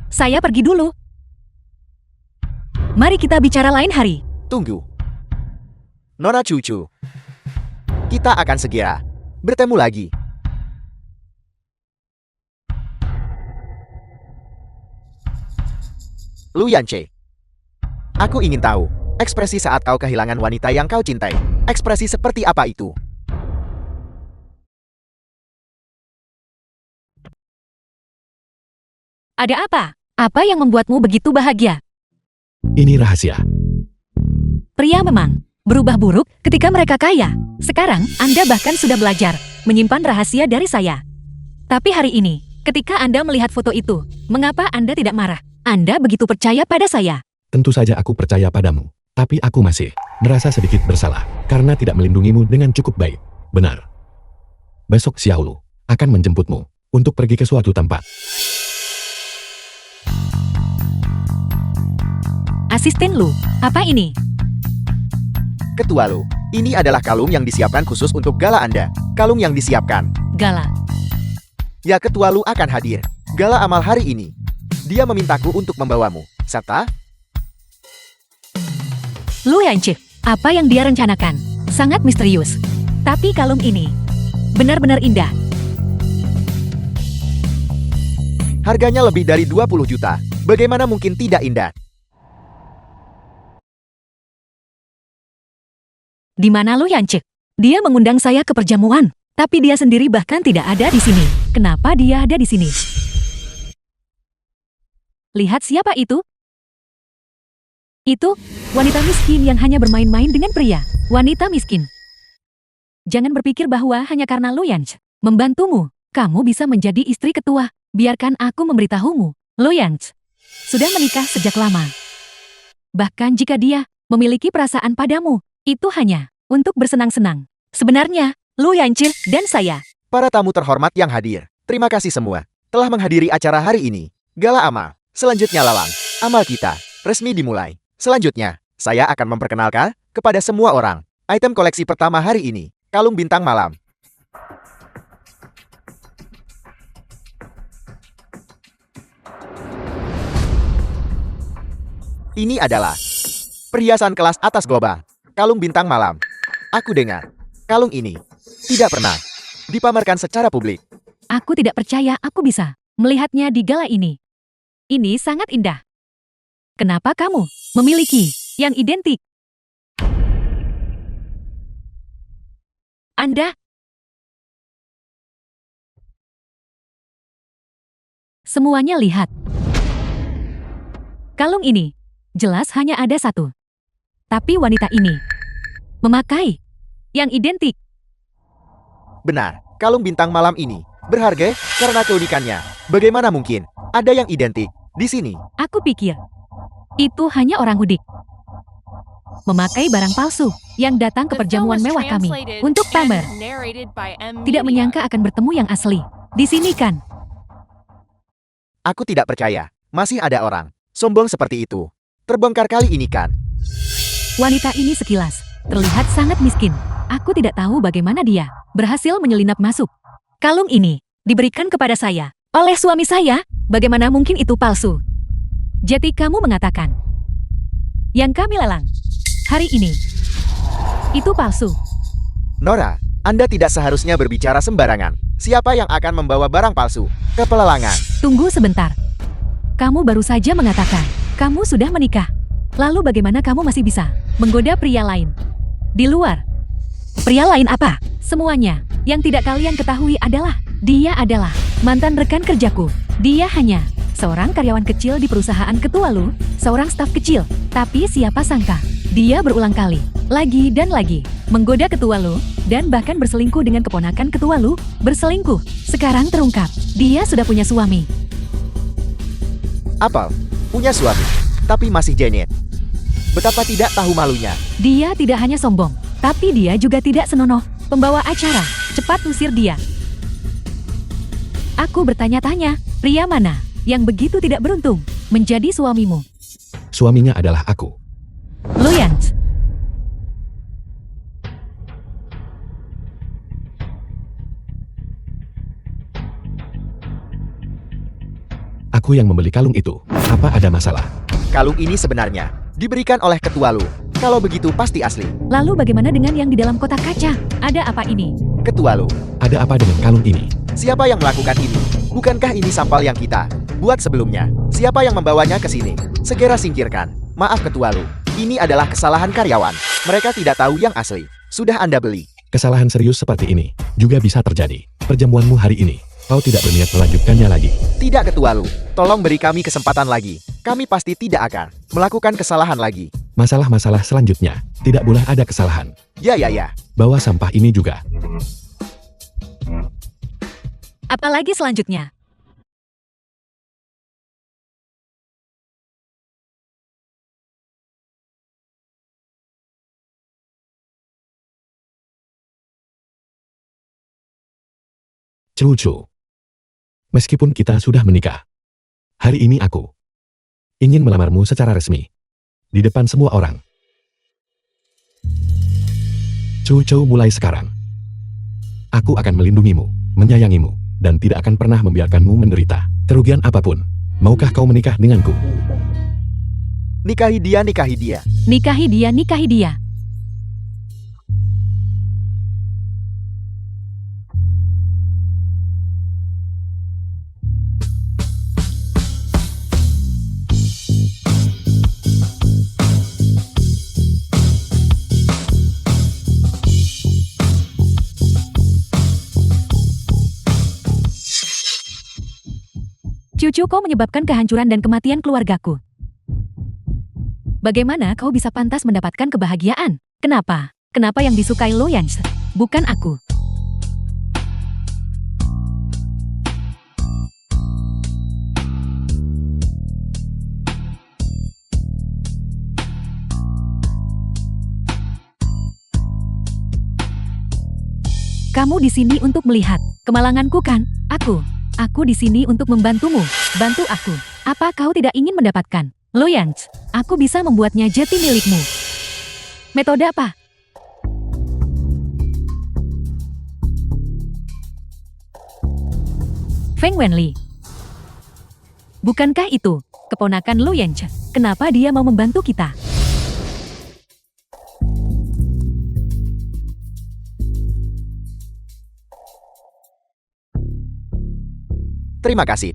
Saya pergi dulu. Mari kita bicara lain hari. Tunggu. Nona Cucu. Kita akan segera bertemu lagi. Lu Yanche. Aku ingin tahu, ekspresi saat kau kehilangan wanita yang kau cintai. Ekspresi seperti apa itu? Ada apa? Apa yang membuatmu begitu bahagia? Ini rahasia. Pria memang berubah buruk ketika mereka kaya. Sekarang, Anda bahkan sudah belajar menyimpan rahasia dari saya. Tapi hari ini, ketika Anda melihat foto itu, mengapa Anda tidak marah? Anda begitu percaya pada saya. Tentu saja aku percaya padamu. Tapi aku masih merasa sedikit bersalah karena tidak melindungimu dengan cukup baik. Benar. Besok Xiaolu akan menjemputmu untuk pergi ke suatu tempat. Asisten Lu, apa ini? Ketua Lu, ini adalah kalung yang disiapkan khusus untuk gala Anda. Kalung yang disiapkan. Gala. Ya, Ketua Lu akan hadir. Gala amal hari ini. Dia memintaku untuk membawamu, serta Lu Yanche, apa yang dia rencanakan? Sangat misterius. Tapi kalung ini benar-benar indah. harganya lebih dari 20 juta. Bagaimana mungkin tidak indah? Di mana Lu Yanche? Dia mengundang saya ke perjamuan, tapi dia sendiri bahkan tidak ada di sini. Kenapa dia ada di sini? Lihat siapa itu? Itu wanita miskin yang hanya bermain-main dengan pria. Wanita miskin. Jangan berpikir bahwa hanya karena Lu Yanche membantumu, kamu bisa menjadi istri ketua. Biarkan aku memberitahumu, Lu Yanche sudah menikah sejak lama. Bahkan jika dia memiliki perasaan padamu, itu hanya untuk bersenang-senang. Sebenarnya, Lu Yanche dan saya. Para tamu terhormat yang hadir, terima kasih semua telah menghadiri acara hari ini. Gala Amal. Selanjutnya lalang amal kita resmi dimulai. Selanjutnya, saya akan memperkenalkan kepada semua orang item koleksi pertama hari ini, kalung bintang malam. Ini adalah perhiasan kelas atas global, kalung bintang malam. Aku dengar, kalung ini tidak pernah dipamerkan secara publik. Aku tidak percaya aku bisa melihatnya di gala ini. Ini sangat indah. Kenapa kamu memiliki yang identik? Anda? Semuanya lihat. Kalung ini, jelas hanya ada satu. Tapi wanita ini memakai yang identik. Benar, kalung bintang malam ini berharga karena keunikannya. Bagaimana mungkin ada yang identik di sini? Aku pikir itu hanya orang hudik. Memakai barang palsu yang datang ke The film perjamuan was mewah kami translated untuk pamer. and narrated by M. Tidak Media. menyangka akan bertemu yang asli. Di sini kan? Aku tidak percaya. Masih ada orang sombong seperti itu. Terbongkar kali ini kan? Wanita ini sekilas terlihat sangat miskin. Aku tidak tahu bagaimana dia berhasil menyelinap masuk. Kalung ini diberikan kepada saya oleh suami saya. Bagaimana mungkin itu palsu? Jadi kamu mengatakan yang kami lelang hari ini itu palsu. Nora, Anda tidak seharusnya berbicara sembarangan. Siapa yang akan membawa barang palsu ke pelelangan? Tunggu sebentar. Kamu baru saja mengatakan kamu sudah menikah. Lalu bagaimana kamu masih bisa menggoda pria lain di luar? Pria lain apa? Semuanya yang tidak kalian ketahui adalah dia adalah mantan rekan kerjaku. Dia hanya seorang karyawan kecil di perusahaan ketua Lu, seorang staf kecil. Tapi siapa sangka dia berulang kali lagi dan lagi menggoda ketua Lu dan bahkan berselingkuh dengan keponakan ketua Lu. Berselingkuh. Sekarang terungkap dia sudah punya suami. Apel, punya suami, tapi masih Janet. Betapa tidak tahu malunya. Dia tidak hanya sombong, tapi dia juga tidak senonoh. Pembawa acara, cepat usir dia. Aku bertanya-tanya, pria mana yang begitu tidak beruntung menjadi suamimu? Suaminya adalah aku. Loyans. Aku yang membeli kalung itu. Apa ada masalah? Kalung ini sebenarnya diberikan oleh ketua Lu. Kalau begitu pasti asli. Lalu bagaimana dengan yang di dalam kotak kaca? Ada apa ini? Ketua Lu, Ada apa dengan kalung ini? siapa yang melakukan ini? Bukankah ini sampel yang kita buat sebelumnya? Siapa yang membawanya ke sini? Segera singkirkan. Maaf ketua Lu, ini adalah kesalahan karyawan. Mereka tidak tahu yang asli. Sudah Anda beli. Kesalahan serius seperti ini juga bisa terjadi. Perjamuanmu hari ini, kau tidak berniat melanjutkannya lagi. Tidak ketua Lu, tolong beri kami kesempatan lagi. Kami pasti tidak akan melakukan kesalahan lagi. Masalah-masalah selanjutnya, tidak boleh ada kesalahan. Ya. Bawa sampah ini juga. Apalagi selanjutnya? Cucu. Meskipun kita sudah menikah, hari ini aku ingin melamarmu secara resmi. Di depan semua orang. Cucu, mulai sekarang, aku akan melindungimu, menyayangimu, dan tidak akan pernah membiarkanmu menderita kerugian apapun. Maukah kau menikah denganku? Nikahi dia, nikahi dia. Nikahi dia, nikahi dia. Cucu, kau menyebabkan kehancuran dan kematian keluargaku. Bagaimana kau bisa pantas mendapatkan kebahagiaan? Kenapa? Kenapa yang disukai Loyans? Bukan aku. Kamu di sini untuk melihat kemalanganku kan? Aku di sini untuk membantumu. Bantu aku. Apa kau tidak ingin mendapatkan Loyans? Aku bisa membuatnya jadi milikmu. Metode apa? Feng Wenli. Bukankah itu keponakan Loyans? Kenapa dia mau membantu kita? Terima kasih.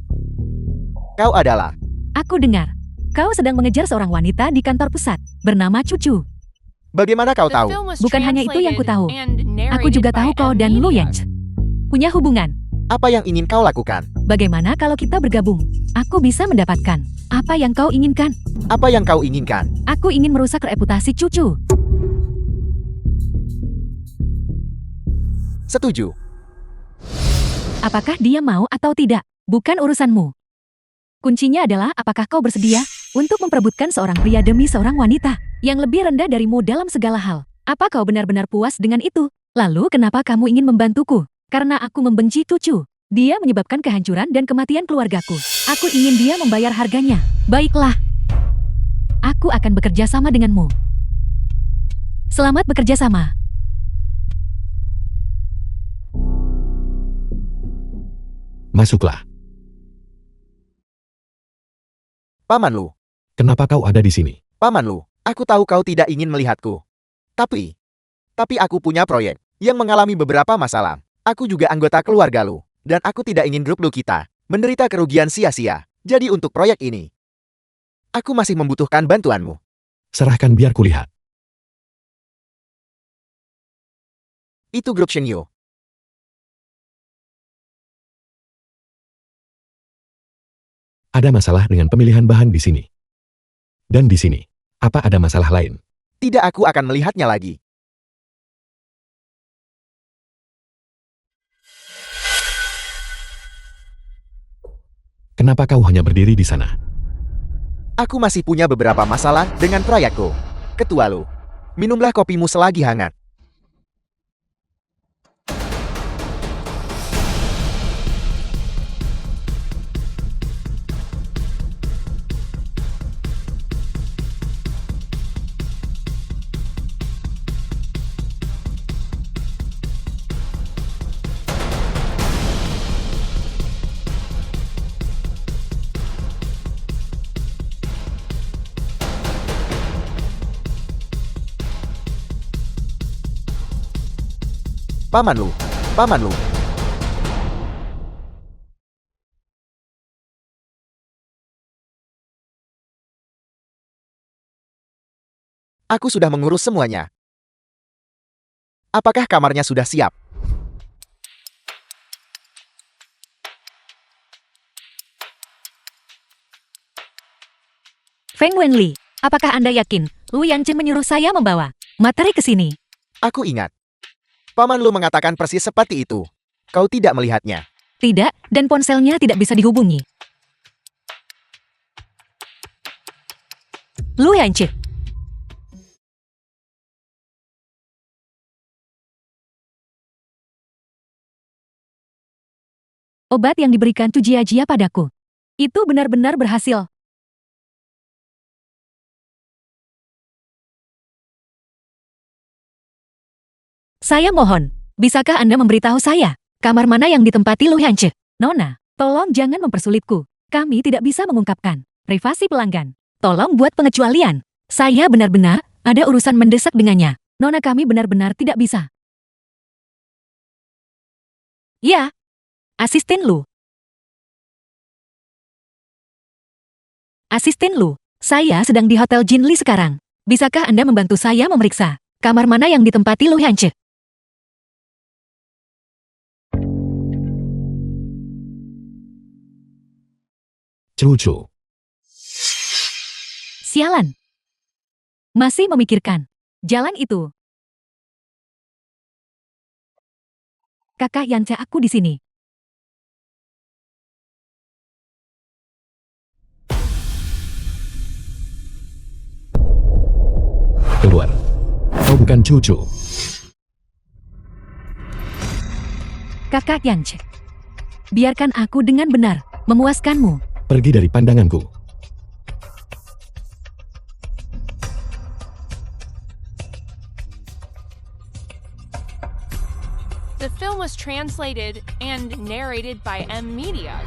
Kau adalah... Aku dengar, kau sedang mengejar seorang wanita di kantor pusat, bernama Cucu. Bagaimana kau The tahu? film was Bukan hanya itu yang ku tahu. translated and Aku juga narrated tahu by kau dan Lu M-Media. Yanche punya hubungan. Apa yang ingin kau lakukan? Bagaimana kalau kita bergabung? Aku bisa mendapatkan apa yang kau inginkan. Apa yang kau inginkan? Aku ingin merusak reputasi cucu. Setuju. Apakah dia mau atau tidak? Bukan urusanmu. Kuncinya adalah apakah kau bersedia untuk memperebutkan seorang pria demi seorang wanita yang lebih rendah darimu dalam segala hal. Apa kau benar-benar puas dengan itu? Lalu kenapa kamu ingin membantuku? Karena aku membenci cucu. Dia menyebabkan kehancuran dan kematian keluargaku. Aku ingin dia membayar harganya. Baiklah. Aku akan bekerja sama denganmu. Selamat bekerja sama. Masuklah. Paman Lu. Kenapa kau ada di sini? Paman Lu, aku tahu kau tidak ingin melihatku. Tapi aku punya proyek yang mengalami beberapa masalah. Aku juga anggota keluarga Lu, dan aku tidak ingin grup Lu kita menderita kerugian sia-sia. Jadi untuk proyek ini, aku masih membutuhkan bantuanmu. Serahkan biar kulihat. Itu grup Shenyo. Ada masalah dengan pemilihan bahan di sini. Dan di sini. Apa ada masalah lain? Tidak, aku akan melihatnya lagi. Kenapa kau hanya berdiri di sana? Aku masih punya beberapa masalah dengan proyekku. Ketua Lu, minumlah kopimu selagi hangat. Paman Lu, Paman Lu. Aku sudah mengurus semuanya. Apakah kamarnya sudah siap? Feng Wenli, apakah Anda yakin Lu Yanche menyuruh saya membawa materi ke sini? Aku ingat. Paman Lu mengatakan persis seperti itu. Kau tidak melihatnya. Tidak, dan ponselnya tidak bisa dihubungi. Lu Yanche. Obat yang diberikan Tujia-Jia padaku. Itu benar-benar berhasil. Saya mohon, bisakah Anda memberitahu saya, kamar mana yang ditempati Lu Yanche? Nona, tolong jangan mempersulitku. Kami tidak bisa mengungkapkan privasi pelanggan. Tolong buat pengecualian. Saya benar-benar ada urusan mendesak dengannya. Nona, kami benar-benar tidak bisa. Ya, asisten Lu. Asisten Lu, saya sedang di Hotel Jinli sekarang. Bisakah Anda membantu saya memeriksa kamar mana yang ditempati Lu Yanche? Cucu. Sialan. Masih memikirkan jalan itu. Kakak Yanche, aku di sini. Keluar. Kau bukan cucu. Kakak Yanche. Biarkan aku dengan benar memuaskanmu. Pergi dari pandanganku. The film was translated and narrated by M-Media.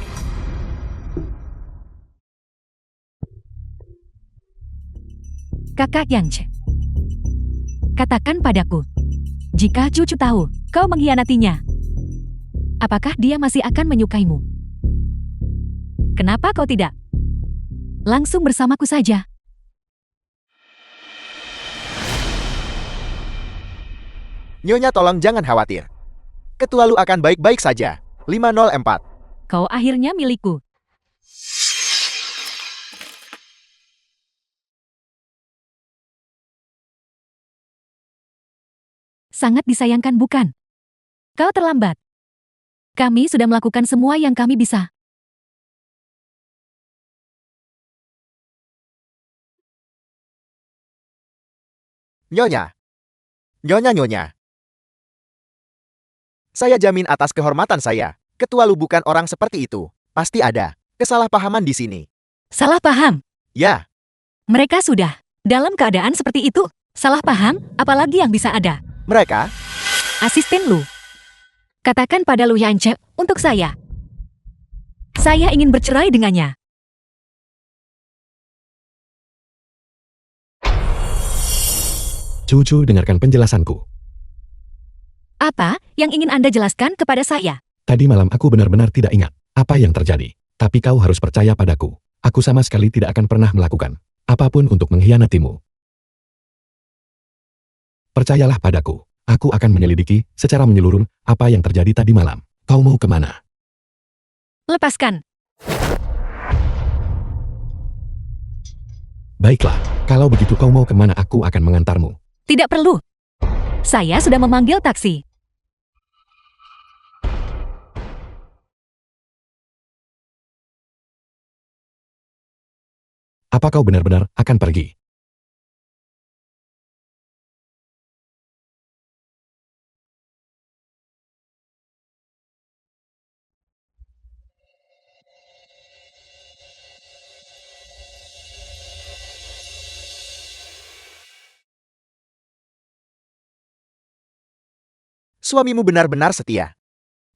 Kakak Yanche. Katakan padaku, jika cucu tahu kau mengkhianatinya, apakah dia masih akan menyukaimu? Kenapa kau tidak langsung bersamaku saja? Nyonya tolong jangan khawatir. Ketua Lu akan baik-baik saja. 504. Kau akhirnya milikku. Sangat disayangkan bukan? Kau terlambat. Kami sudah melakukan semua yang kami bisa. Nyonya. Nyonya. Saya jamin atas kehormatan saya. Ketua Lu bukan orang seperti itu. Pasti ada kesalahpahaman di sini. Salah paham. Ya, Mereka sudah dalam keadaan seperti itu. Salah paham, apalagi yang bisa ada. mereka. Asisten Lu. Katakan pada Lu Yance untuk saya. Saya ingin bercerai dengannya. Cucu, dengarkan penjelasanku. Apa yang ingin Anda jelaskan kepada saya? Tadi malam aku benar-benar tidak ingat apa yang terjadi. Tapi kau harus percaya padaku. Aku sama sekali tidak akan pernah melakukan apapun untuk mengkhianatimu. Percayalah padaku. Aku akan menyelidiki secara menyeluruh apa yang terjadi tadi malam. Kau mau kemana? Lepaskan. Baiklah, kalau begitu kau mau kemana aku akan mengantarmu. Tidak perlu. Saya sudah memanggil taksi. Apa kau benar-benar akan pergi? Suamimu benar-benar setia.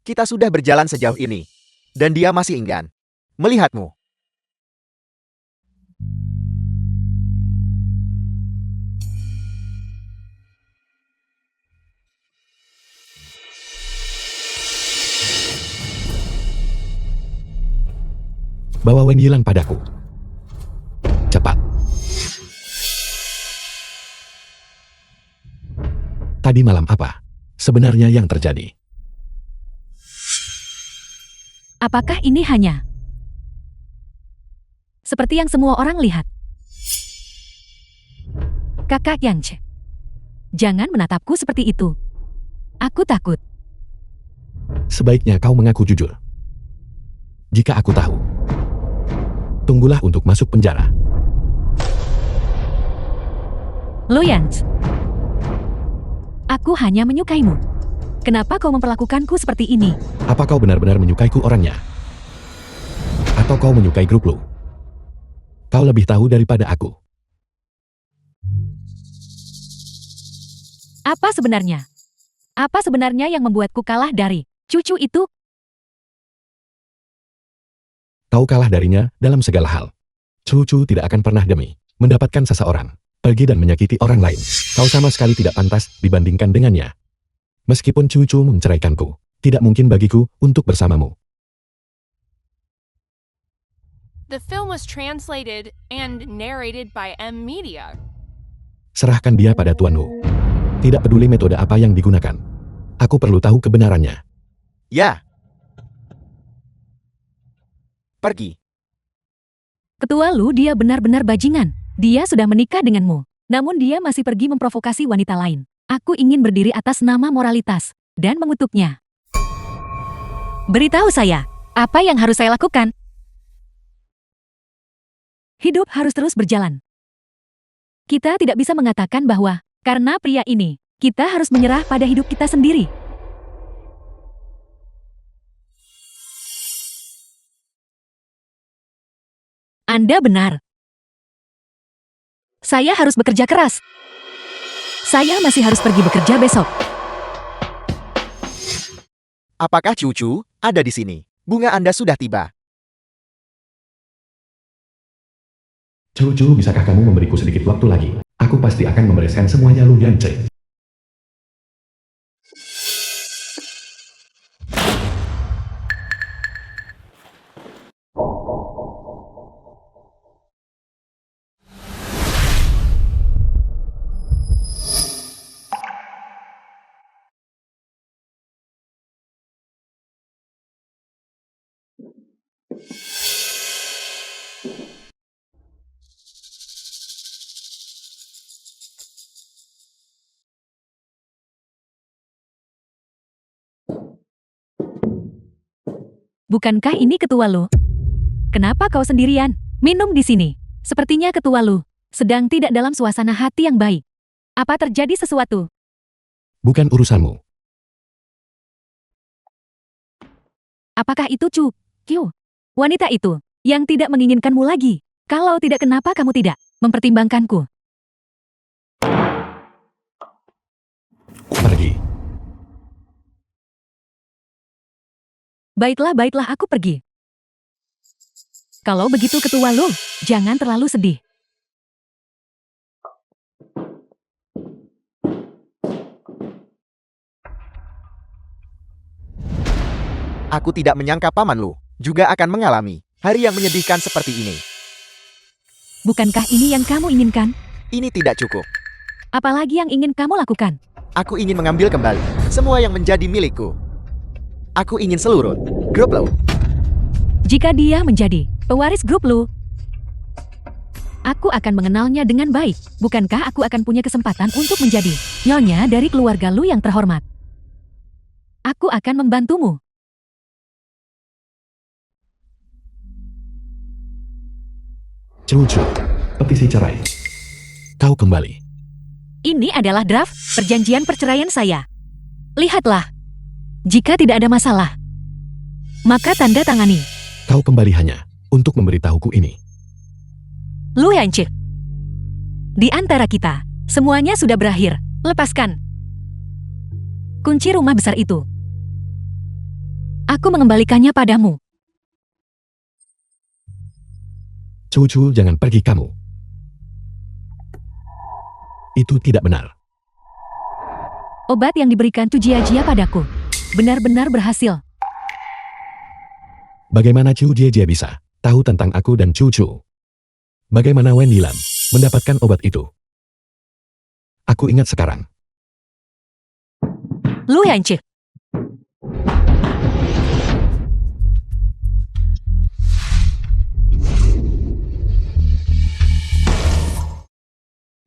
Kita sudah berjalan sejauh ini. Dan dia masih enggan melihatmu. Bawa Wen Yilan padaku. Cepat. Tadi malam apa sebenarnya yang terjadi? Apakah ini hanya seperti yang semua orang lihat? Kakak Yance, jangan menatapku seperti itu. Aku takut. Sebaiknya kau mengaku jujur. Jika aku tahu, tunggulah untuk masuk penjara. Lu Yance, aku hanya menyukaimu. Kenapa kau memperlakukanku seperti ini? Apa kau benar-benar menyukaiku orangnya? Atau kau menyukai grup lu? Kau lebih tahu daripada aku. Apa sebenarnya? Apa sebenarnya yang membuatku kalah dari cucu itu? Kau kalah darinya dalam segala hal. Cucu tidak akan pernah demi mendapatkan seseorang pergi dan menyakiti orang lain. Kau sama sekali tidak pantas dibandingkan dengannya. Meskipun cucu menceraikanku, tidak mungkin bagiku untuk bersamamu. The film was translated and narrated by M Media. Serahkan dia pada tuanmu. Tidak peduli metode apa yang digunakan. Aku perlu tahu kebenarannya. Ya. Pergi. Ketua Lu, dia benar-benar bajingan. Dia sudah menikah denganmu. Namun dia masih pergi memprovokasi wanita lain. Aku ingin berdiri atas nama moralitas dan mengutuknya. Beritahu saya, apa yang harus saya lakukan? Hidup harus terus berjalan. Kita tidak bisa mengatakan bahwa karena pria ini, kita harus menyerah pada hidup kita sendiri. Anda benar. Saya harus bekerja keras. Saya masih harus pergi bekerja besok. Apakah cucu ada di sini? Bunga Anda sudah tiba. Cucu, bisakah kamu memberiku sedikit waktu lagi? Aku pasti akan membereskan semuanya, Lu Yance. Bukankah ini ketua Lu? Kenapa kau sendirian? Minum di sini. Sepertinya ketua Lu sedang tidak dalam suasana hati yang baik. Apa terjadi sesuatu? Bukan urusanmu. Apakah itu Chu Kyu? Wanita itu yang tidak menginginkanmu lagi. Kalau tidak, kenapa kamu tidak mempertimbangkanku? Pergi. Baiklah, aku pergi. Kalau begitu ketua Lu, jangan terlalu sedih. Aku tidak menyangka Paman Lu juga akan mengalami hari yang menyedihkan seperti ini. Bukankah ini yang kamu inginkan? Ini tidak cukup. Apalagi yang ingin kamu lakukan? Aku ingin mengambil kembali semua yang menjadi milikku. Aku ingin seluruh grup Lu. Jika dia menjadi pewaris grup Lu, aku akan mengenalnya dengan baik. Bukankah aku akan punya kesempatan untuk menjadi nyonya dari keluarga Lu yang terhormat? Aku akan membantumu. Cucu. Petisi cerai. Kau kembali. Ini adalah draft perjanjian perceraian saya. Lihatlah. Jika tidak ada masalah, maka tanda tangani. Kau kembali hanya untuk memberitahuku ini. Lu Yanchi. Di antara kita, semuanya sudah berakhir. Lepaskan kunci rumah besar itu. Aku mengembalikannya padamu. Cucu, jangan pergi kamu. Itu tidak benar. Obat yang diberikan Chu Jia padaku benar-benar berhasil. Bagaimana Chu Jie bisa tahu tentang aku dan Cucu? Bagaimana Wendy Lam mendapatkan obat itu? Aku ingat sekarang. Lu Yanchi.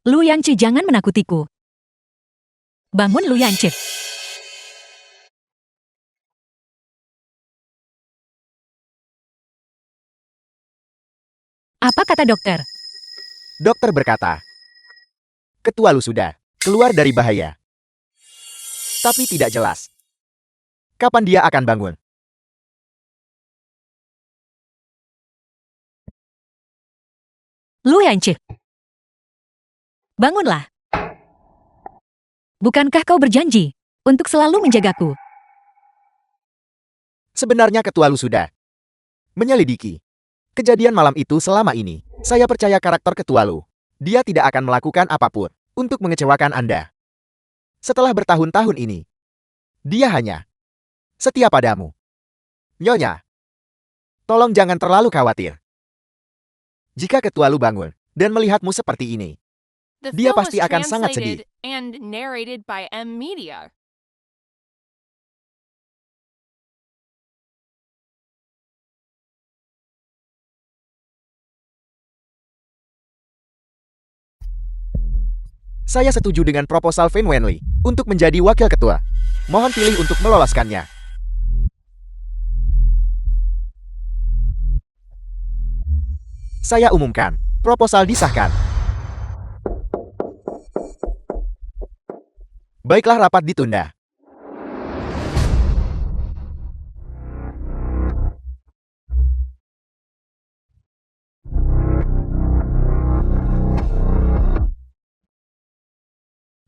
Lu Yanchi, jangan menakutiku. Bangun Lu Yanchi. Apa kata dokter? Dokter berkata, ketua Lu sudah keluar dari bahaya. Tapi tidak jelas kapan dia akan bangun. Lu Yanchi. Bangunlah. Bukankah kau berjanji untuk selalu menjagaku? Sebenarnya ketua Lu sudah menyelidiki kejadian malam itu selama ini. Saya percaya karakter ketua Lu. Dia tidak akan melakukan apapun untuk mengecewakan Anda. Setelah bertahun-tahun ini, dia hanya setia padamu. Nyonya, tolong jangan terlalu khawatir. Jika ketua Lu bangun dan melihatmu seperti ini, The dia film pasti was akan sangat sedih. translated and narrated by M Media. Saya setuju dengan proposal Fen Wenli untuk menjadi wakil ketua. Mohon pilih untuk meloloskannya. Saya umumkan, proposal disahkan. Baiklah, rapat ditunda.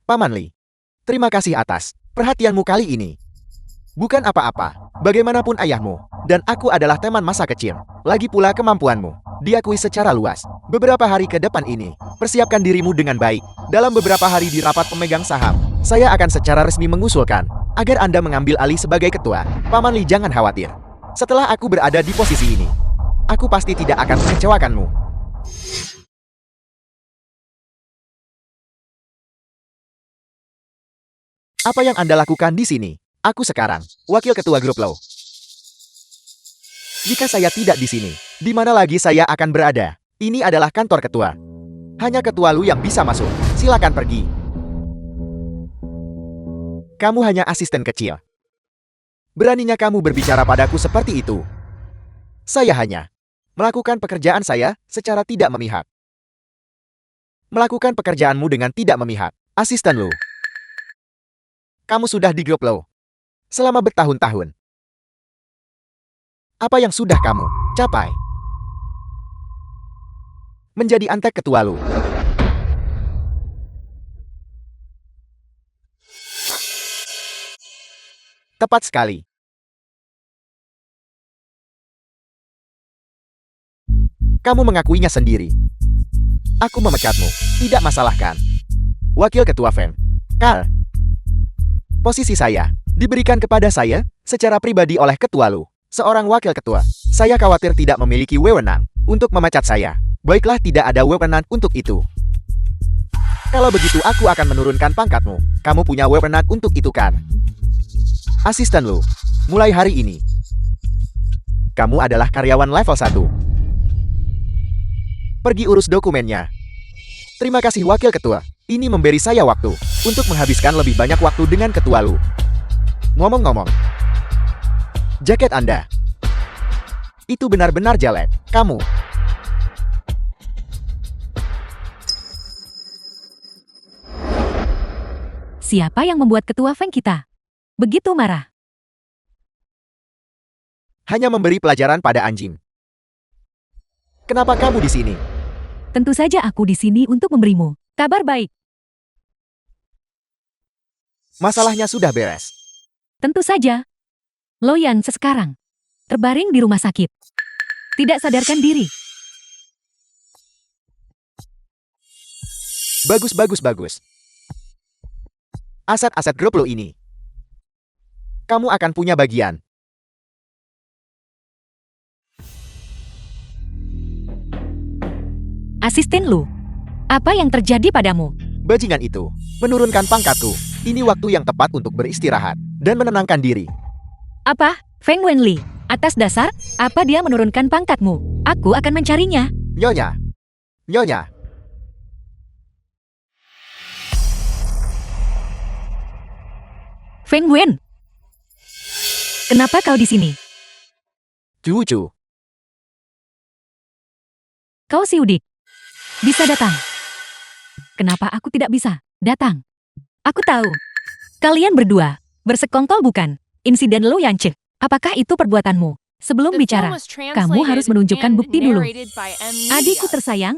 Paman Li, terima kasih atas perhatianmu kali ini. Bukan apa-apa, bagaimanapun ayahmu dan aku adalah teman masa kecil. Lagi pula kemampuanmu diakui secara luas. Beberapa hari ke depan ini, persiapkan dirimu dengan baik. Dalam beberapa hari di rapat pemegang saham, saya akan secara resmi mengusulkan agar Anda mengambil alih sebagai ketua. Paman Li, jangan khawatir. Setelah aku berada di posisi ini, aku pasti tidak akan mengecewakanmu. Apa yang Anda lakukan di sini? Aku sekarang wakil ketua grup Lo. Jika saya tidak di sini, di mana lagi saya akan berada? Ini adalah kantor ketua. Hanya ketua Lu yang bisa masuk. Silakan pergi. Kamu hanya asisten kecil. Beraninya kamu berbicara padaku seperti itu. Saya hanya melakukan pekerjaan saya secara tidak memihak. Melakukan pekerjaanmu dengan tidak memihak. Asisten Lu. Kamu sudah di grup Lo selama bertahun-tahun. Apa yang sudah kamu capai? Menjadi antek ketua Lu. Tepat sekali. Kamu mengakuinya sendiri. Aku memecatmu. Tidak masalah kan? Wakil Ketua Feng. Carl. Posisi saya diberikan kepada saya secara pribadi oleh Ketua Lu. Seorang wakil ketua. Saya khawatir tidak memiliki wewenang untuk memecat saya. Baiklah, tidak ada wewenang untuk itu. Kalau begitu aku akan menurunkan pangkatmu. Kamu punya wewenang untuk itu kan? Asisten Lu. Mulai hari ini, kamu adalah karyawan level 1. Pergi urus dokumennya. Terima kasih Wakil Ketua. Ini memberi saya waktu untuk menghabiskan lebih banyak waktu dengan Ketua Lu. Ngomong-ngomong, jaket Anda itu benar-benar jelek. Kamu Siapa yang membuat ketua Feng kita begitu marah? hanya memberi pelajaran pada anjing. Kenapa kamu di sini? Tentu saja aku di sini untuk memberimu kabar baik. Masalahnya sudah beres. Tentu saja. Lo Yan sekarang terbaring di rumah sakit. Tidak sadarkan diri. Bagus, bagus, bagus. Aset-aset grup Lo ini, kamu akan punya bagian. Asisten Lu, apa yang terjadi padamu? Bajingan itu menurunkan pangkatku. Ini waktu yang tepat untuk beristirahat dan menenangkan diri. Apa? Feng Wenli, atas dasar apa dia menurunkan pangkatmu? Aku akan mencarinya. Nyonya, Nyonya, Feng Wen, kenapa kau di sini? Cucu, Kau si Udik. Bisa datang. Kenapa aku tidak bisa datang? Aku tahu. Kalian berdua bersekongkol bukan? Insiden Lo Yanche. Apakah itu perbuatanmu? Sebelum The film bicara, was kamu harus translated menunjukkan and bukti dulu. narrated by M. Media. Adikku tersayang,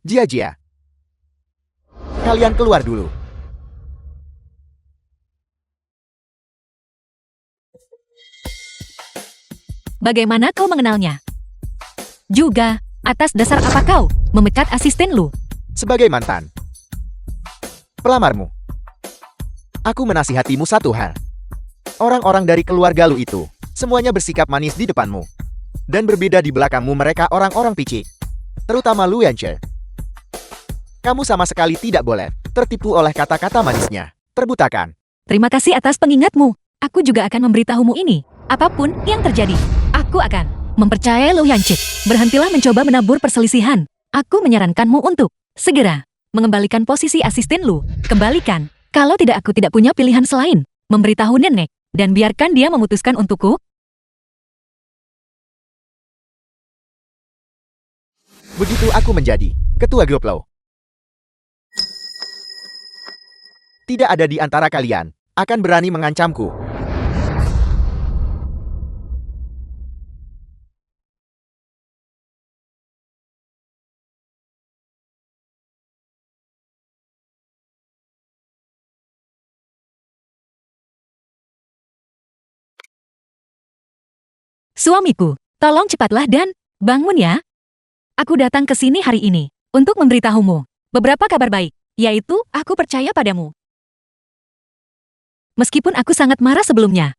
Jia. Kalian keluar dulu. bagaimana kau mengenalnya? Juga, atas dasar apa kau memecat asisten Lu? Sebagai mantan pelamarmu, aku menasihatimu satu hal. Orang-orang dari keluarga Lu itu semuanya bersikap manis di depanmu, dan berbeda di belakangmu. Mereka orang-orang picik, terutama Lu Yanche. Kamu sama sekali tidak boleh tertipu oleh kata-kata manisnya. Terbutakan. Terima kasih atas pengingatmu. Aku juga akan memberitahumu ini. Apapun yang terjadi, aku akan mempercayai Lo Yanche. Berhentilah mencoba menabur perselisihan. Aku menyarankanmu untuk segera mengembalikan posisi asisten Lu. Kembalikan. Kalau tidak, aku tidak punya pilihan selain memberitahu nenek dan biarkan dia memutuskan untukku. Begitu aku menjadi ketua grup Lo, tidak ada di antara kalian akan berani mengancamku. Suamiku, tolong cepatlah dan bangun ya. Aku datang ke sini hari ini untuk memberitahumu beberapa kabar baik, yaitu aku percaya padamu. Meskipun aku sangat marah sebelumnya,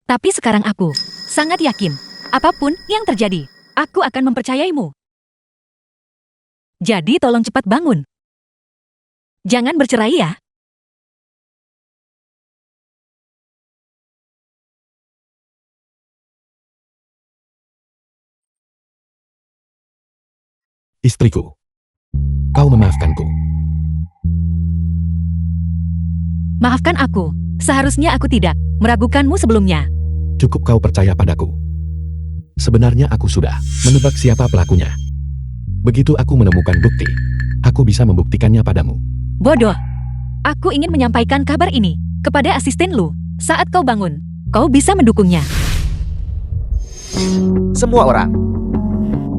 tapi sekarang aku sangat yakin apapun yang terjadi, aku akan mempercayaimu. Jadi tolong cepat bangun. Jangan bercerai ya. istriku. Kau memaafkanku. Maafkan aku. Seharusnya aku tidak meragukanmu sebelumnya. Cukup kau percaya padaku. Sebenarnya aku sudah menebak siapa pelakunya. Begitu aku menemukan bukti, aku bisa membuktikannya padamu. Bodoh. Aku ingin menyampaikan kabar ini kepada asisten lu. Saat kau bangun, kau bisa mendukungnya. Semua orang.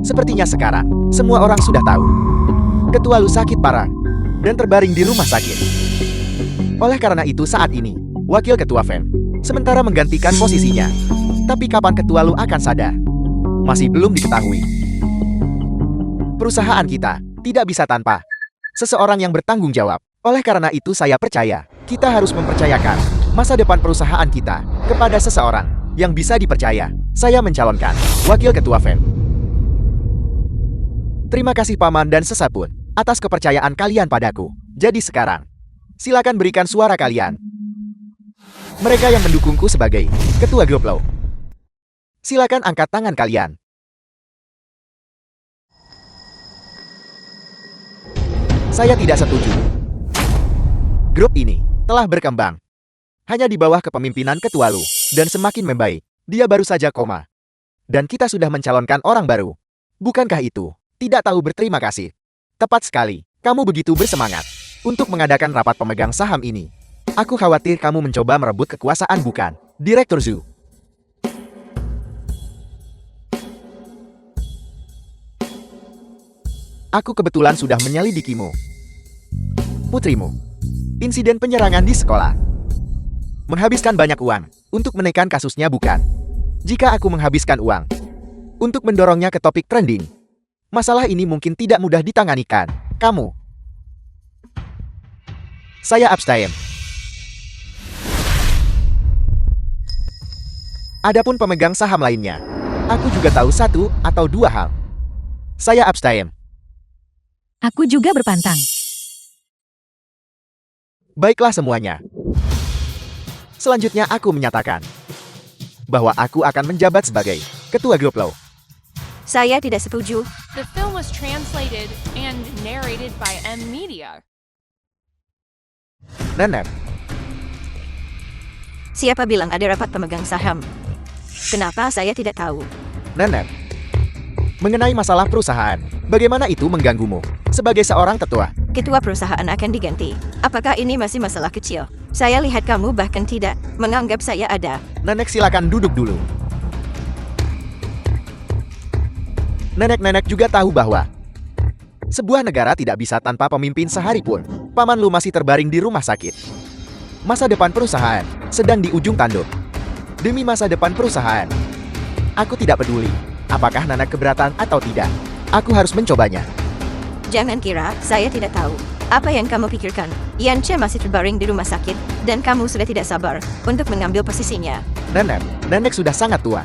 Sepertinya sekarang, semua orang sudah tahu. Ketua lu sakit parah dan terbaring di rumah sakit. Oleh karena itu saat ini, wakil ketua Fen sementara menggantikan posisinya. Tapi kapan ketua lu akan sadar? Masih belum diketahui. Perusahaan kita tidak bisa tanpa seseorang yang bertanggung jawab. Oleh karena itu saya percaya, kita harus mempercayakan masa depan perusahaan kita kepada seseorang yang bisa dipercaya. Saya mencalonkan wakil ketua Fen. Terima kasih paman dan sesapun atas kepercayaan kalian padaku. Jadi sekarang, silakan berikan suara kalian. Mereka yang mendukungku sebagai ketua grup lo. Silakan angkat tangan kalian. Saya tidak setuju. Grup ini telah berkembang hanya di bawah kepemimpinan ketua lu dan semakin membaik. Dia baru saja koma. Dan kita sudah mencalonkan orang baru. Bukankah itu tidak tahu berterima kasih? Tepat sekali, kamu begitu bersemangat untuk mengadakan rapat pemegang saham ini. Aku khawatir kamu mencoba merebut kekuasaan bukan, Direktur Zhu. Aku kebetulan sudah menyelidikimu. Putrimu. Insiden penyerangan di sekolah. Menghabiskan banyak uang untuk menekan kasusnya bukan. Jika aku menghabiskan uang untuk mendorongnya ke topik trending, masalah ini mungkin tidak mudah ditangani kan, kamu. Saya abstain. Adapun pemegang saham lainnya, aku juga tahu satu atau dua hal. Saya abstain. Aku juga berpantang. Baiklah semuanya. Selanjutnya aku menyatakan bahwa aku akan menjabat sebagai ketua grup lo. Saya tidak setuju. The film was translated and narrated by M Media. Nenek, Siapa bilang ada rapat pemegang saham? Kenapa saya tidak tahu? Nenek. Mengenai masalah perusahaan, bagaimana itu mengganggumu sebagai seorang tetua? Ketua perusahaan akan diganti. Apakah ini masih masalah kecil? Saya lihat kamu bahkan tidak menganggap saya ada. Nenek silakan duduk dulu. Nenek-nenek juga tahu bahwa sebuah negara tidak bisa tanpa pemimpin sehari pun. Paman lu masih terbaring di rumah sakit. Masa depan perusahaan sedang di ujung tanduk. Demi masa depan perusahaan, aku tidak peduli apakah Nenek keberatan atau tidak. Aku harus mencobanya. Jangan kira saya tidak tahu. Apa yang kamu pikirkan? Yance masih terbaring di rumah sakit, dan kamu sudah tidak sabar untuk mengambil posisinya. Nenek sudah sangat tua.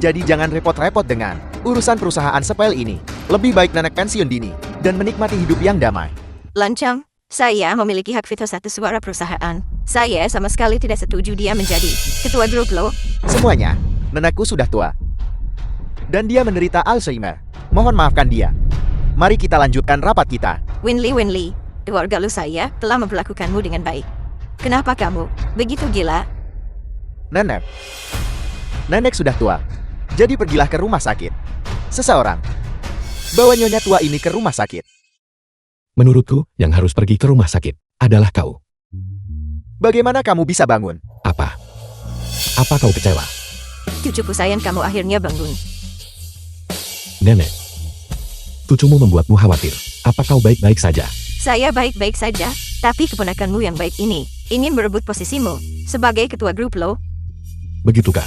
Jadi jangan repot-repot dengan urusan perusahaan sepele ini. Lebih baik Nenek pensiun dini dan menikmati hidup yang damai. Lancang, saya memiliki hak veto satu suara perusahaan. Saya sama sekali tidak setuju dia menjadi ketua grup lo. Semuanya, nenekku sudah tua. Dan dia menderita Alzheimer. Mohon maafkan dia. Mari kita lanjutkan rapat kita. Winli, keluarga lu saya telah memperlakukanmu dengan baik. Kenapa kamu begitu gila? Nenek sudah tua. Jadi pergilah ke rumah sakit. Seseorang bawa nyonya tua ini ke rumah sakit. Menurutku, yang harus pergi ke rumah sakit adalah kau. Bagaimana kamu bisa bangun? Apa? Apa kau kecewa? Cucuku sayang kamu akhirnya bangun. Nenek, cucumu membuatmu khawatir. Apa kau baik-baik saja? Saya baik-baik saja, tapi keponakanmu yang baik ini ingin merebut posisimu sebagai ketua grup lo. Begitukah?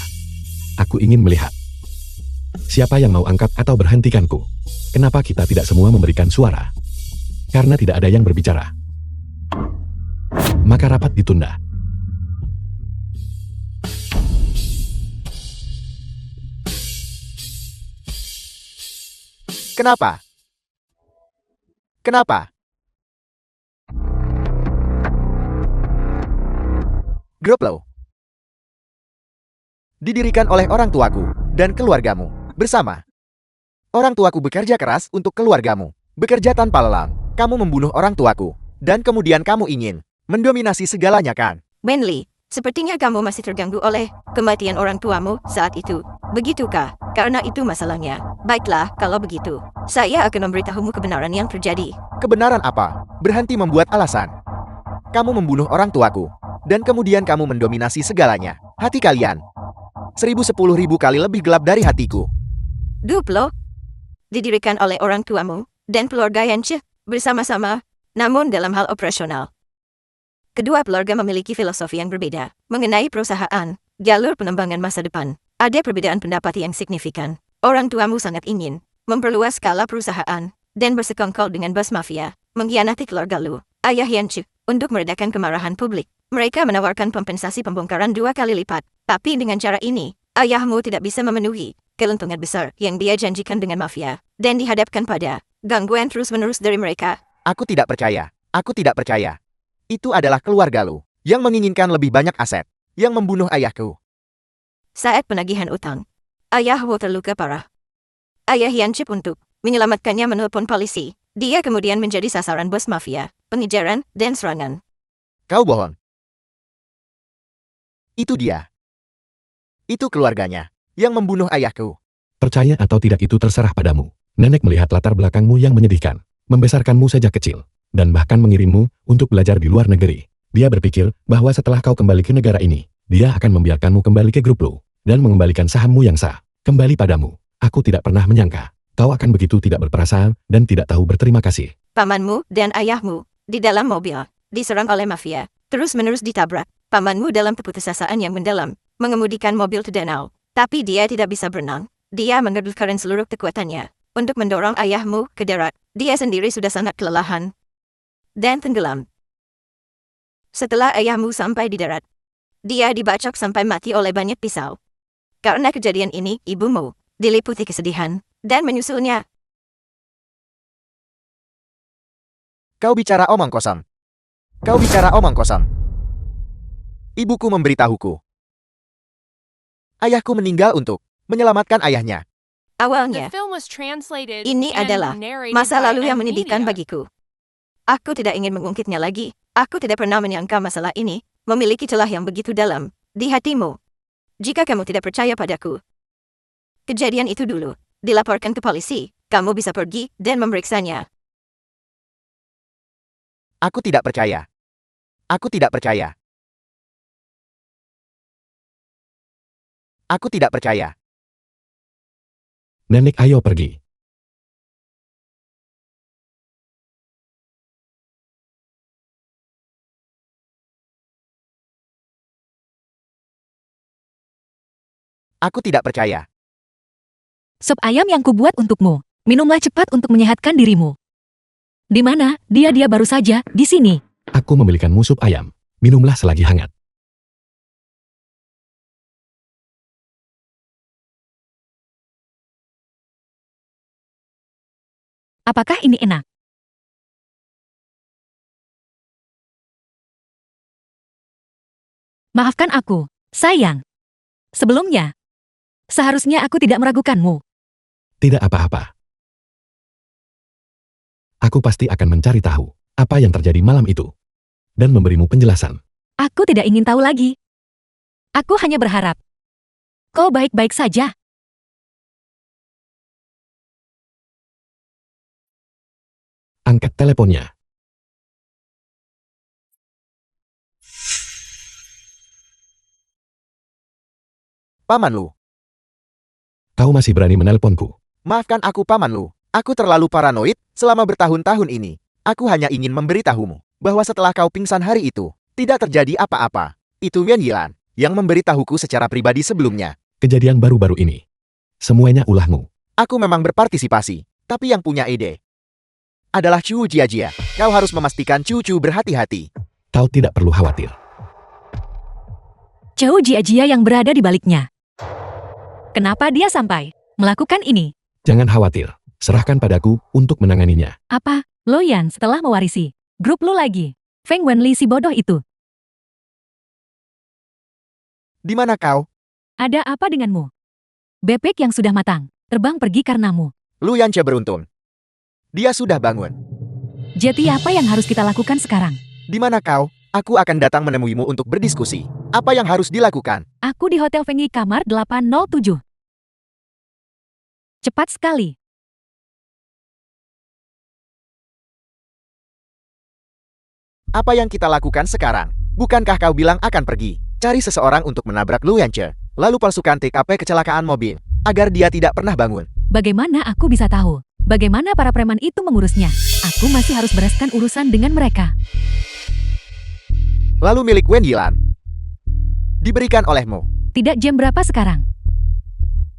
Aku ingin melihat. Siapa yang mau angkat atau berhentikanku? Kenapa kita tidak semua memberikan suara? Karena tidak ada yang berbicara. Maka rapat ditunda. Kenapa? Grup lo didirikan oleh orang tuaku dan keluargamu bersama. Orang tuaku bekerja keras untuk keluargamu. Bekerja tanpa lelah. Kamu membunuh orang tuaku. Dan kemudian kamu ingin mendominasi segalanya kan? Wenli, sepertinya kamu masih terganggu oleh kematian orang tuamu saat itu. Begitukah? Karena itu masalahnya. Baiklah, kalau begitu, saya akan memberitahumu kebenaran yang terjadi. Kebenaran apa? Berhenti membuat alasan. Kamu membunuh orang tuaku. Dan kemudian kamu mendominasi segalanya. Hati kalian 1010.000 kali lebih gelap dari hatiku. Duplo didirikan oleh orang tuamu dan keluarga Yanche bersama-sama, namun dalam hal operasional. Kedua keluarga memiliki filosofi yang berbeda mengenai perusahaan, jalur pengembangan masa depan. Ada perbedaan pendapat yang signifikan. Orang tuamu sangat ingin memperluas skala perusahaan dan bersekongkol dengan bos mafia, mengkhianati keluarga Lu, ayah Yanche, untuk meredakan kemarahan publik. Mereka menawarkan kompensasi pembongkaran 2 kali lipat. Tapi dengan cara ini, ayahmu tidak bisa memenuhi keuntungan besar yang dia janjikan dengan mafia. Dan dihadapkan pada gangguan terus-menerus dari mereka. Aku tidak percaya. Aku tidak percaya. Itu adalah keluarga Lu yang menginginkan lebih banyak aset, yang membunuh ayahku. Saat penagihan utang, ayahmu terluka parah. Ayah Yanchip untuk menyelamatkannya menelpon polisi. Dia kemudian menjadi sasaran bos mafia, pengejaran, dan serangan. Kau bohong. Itu dia. Itu keluarganya yang membunuh ayahku. Percaya atau tidak itu terserah padamu. Nenek melihat latar belakangmu yang menyedihkan, membesarkanmu sejak kecil, dan bahkan mengirimmu untuk belajar di luar negeri. Dia berpikir bahwa setelah kau kembali ke negara ini, dia akan membiarkanmu kembali ke grup Lu, dan mengembalikan sahammu yang sah kembali padamu. Aku tidak pernah menyangka kau akan begitu tidak berperasaan dan tidak tahu berterima kasih. Pamanmu dan ayahmu di dalam mobil diserang oleh mafia, terus-menerus ditabrak. Pamanmu dalam keputusasaan yang mendalam mengemudikan mobil ke danau, tapi dia tidak bisa berenang. Dia mengerahkan seluruh kekuatannya untuk mendorong ayahmu ke darat. Dia sendiri sudah sangat kelelahan dan tenggelam. Setelah ayahmu sampai di darat, dia dibacok sampai mati oleh banyak pisau. Karena kejadian ini, ibumu diliputi kesedihan dan menyusulnya. Kau bicara omong kosong. Kau bicara omong kosong. Ibuku memberitahuku. Ayahku meninggal untuk menyelamatkan ayahnya. The Awalnya, film was translated ini and adalah narrated masa by lalu yang M menyedihkan Media. bagiku. Aku tidak ingin mengungkitnya lagi. Aku tidak pernah menyangka masalah ini memiliki celah yang begitu dalam di hatimu. Jika kamu tidak percaya padaku, kejadian itu dulu dilaporkan ke polisi. Kamu bisa pergi dan memeriksanya. Aku tidak percaya. Aku tidak percaya. Aku tidak percaya. Nenek, ayo pergi. Aku tidak percaya. Sop ayam yang kubuat untukmu. Minumlah cepat untuk menyehatkan dirimu. Di mana? Dia baru saja di sini. Aku membelikanmu sup ayam. Minumlah selagi hangat. Apakah ini enak? Maafkan aku, sayang. Sebelumnya, seharusnya aku tidak meragukanmu. Tidak apa-apa. Aku pasti akan mencari tahu apa yang terjadi malam itu dan memberimu penjelasan. Aku tidak ingin tahu lagi. Aku hanya berharap kau baik-baik saja. Angkat teleponnya. Paman Lu. Kau masih berani menelponku. Maafkan aku Paman Lu. Aku terlalu paranoid selama bertahun-tahun ini. Aku hanya ingin memberitahumu bahwa setelah kau pingsan hari itu, tidak terjadi apa-apa. Itu Mian Yilan yang memberitahuku secara pribadi sebelumnya. Kejadian baru-baru ini. Semuanya ulahmu. Aku memang berpartisipasi, tapi yang punya ide adalah Chu Jiajia. Kau harus memastikan Chu berhati-hati. Kau tidak perlu khawatir. Jauh Jia yang berada di baliknya. Kenapa dia sampai melakukan ini? Jangan khawatir. Serahkan padaku untuk menanganinya. Apa? Loyan setelah mewarisi grup lu lagi. Feng Wenli si bodoh itu. Di mana kau? Ada apa denganmu? Bebek yang sudah matang, terbang pergi karenamu. Lu Yanche beruntung. Dia sudah bangun. Jadi apa yang harus kita lakukan sekarang? Di mana kau? Aku akan datang menemuimu untuk berdiskusi. Apa yang harus dilakukan? Aku di Hotel Fengi kamar 807. Cepat sekali. Apa yang kita lakukan sekarang? Bukankah kau bilang akan pergi? Cari seseorang untuk menabrak Lu Yanche, lalu palsukan TKP kecelakaan mobil, agar dia tidak pernah bangun. Bagaimana aku bisa tahu? Bagaimana para preman itu mengurusnya? Aku masih harus bereskan urusan dengan mereka. Lalu milik Wen Yilan diberikan olehmu. Tidak jam berapa sekarang?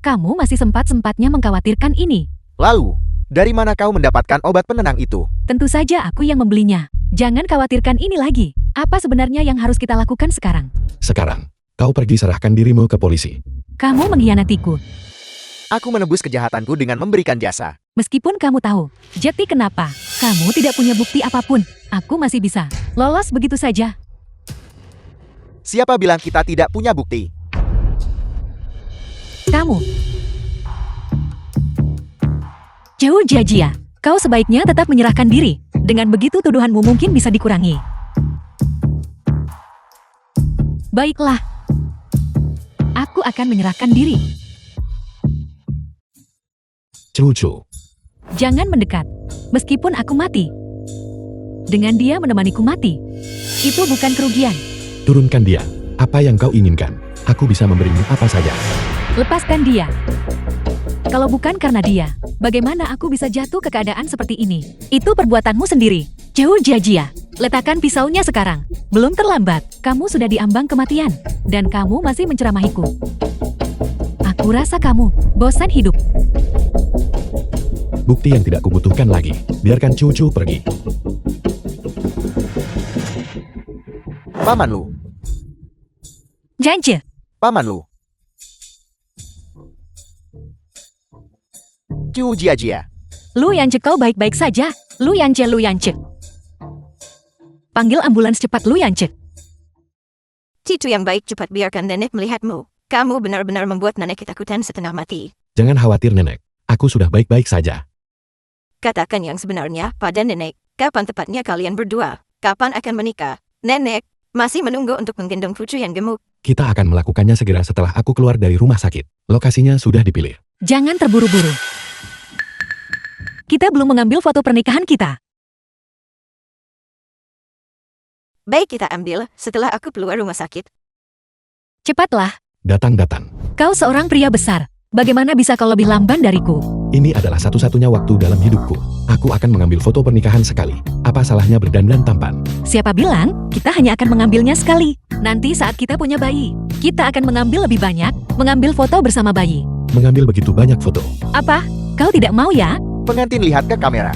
Kamu masih sempat-sempatnya mengkhawatirkan ini. Lalu, dari mana kau mendapatkan obat penenang itu? Tentu saja aku yang membelinya. Jangan khawatirkan ini lagi. Apa sebenarnya yang harus kita lakukan sekarang? Sekarang, kau pergi serahkan dirimu ke polisi. Kamu mengkhianatiku. Aku menebus kejahatanku dengan memberikan jasa. Meskipun kamu tahu, jadi kenapa? Kamu tidak punya bukti apapun. Aku masih bisa lolos begitu saja. Siapa bilang kita tidak punya bukti? Kamu. Jauh Jajia, kau sebaiknya tetap menyerahkan diri. Dengan begitu tuduhanmu mungkin bisa dikurangi. Baiklah. Aku akan menyerahkan diri. Cucu, Jangan mendekat. Meskipun aku mati. Dengan dia menemaniku mati. Itu bukan kerugian. turunkan dia. Apa yang kau inginkan? Aku bisa memberimu apa saja. Lepaskan dia. Kalau bukan karena dia, bagaimana aku bisa jatuh ke keadaan seperti ini? Itu perbuatanmu sendiri. Jauh Jajia, letakkan pisaunya sekarang. Belum terlambat, kamu sudah diambang kematian. Dan kamu masih menceramahiku. Aku rasa kamu bosan hidup. Bukti yang tidak kubutuhkan lagi. Biarkan Cucu pergi. Paman Lu, Janje, Paman Lu. Cu Jia. Lu Yance kau baik-baik saja. Lu Yance. Panggil ambulans cepat Lu Yance. Citu yang baik, cepat biarkan nenek melihatmu. Kamu benar-benar membuat nenek ketakutan setengah mati. Jangan khawatir nenek. Aku sudah baik-baik saja. Katakan yang sebenarnya pada nenek. Kapan tepatnya kalian berdua? Kapan akan menikah? Nenek masih menunggu untuk menggendong cucu yang gemuk. Kita akan melakukannya segera setelah aku keluar dari rumah sakit. Lokasinya sudah dipilih. Jangan terburu-buru. Kita belum mengambil foto pernikahan kita. Baik, kita ambil setelah aku keluar rumah sakit. Cepatlah, Datang. kau seorang pria besar. Bagaimana bisa kau lebih lamban dariku? Ini adalah satu-satunya waktu dalam hidupku. Aku akan mengambil foto pernikahan sekali. Apa salahnya berdandan tampan? Siapa bilang kita hanya akan mengambilnya sekali? Nanti saat kita punya bayi, kita akan mengambil lebih banyak, mengambil foto bersama bayi. Mengambil begitu banyak foto. Apa? Kau tidak mau ya? Pengantin lihat ke kamera.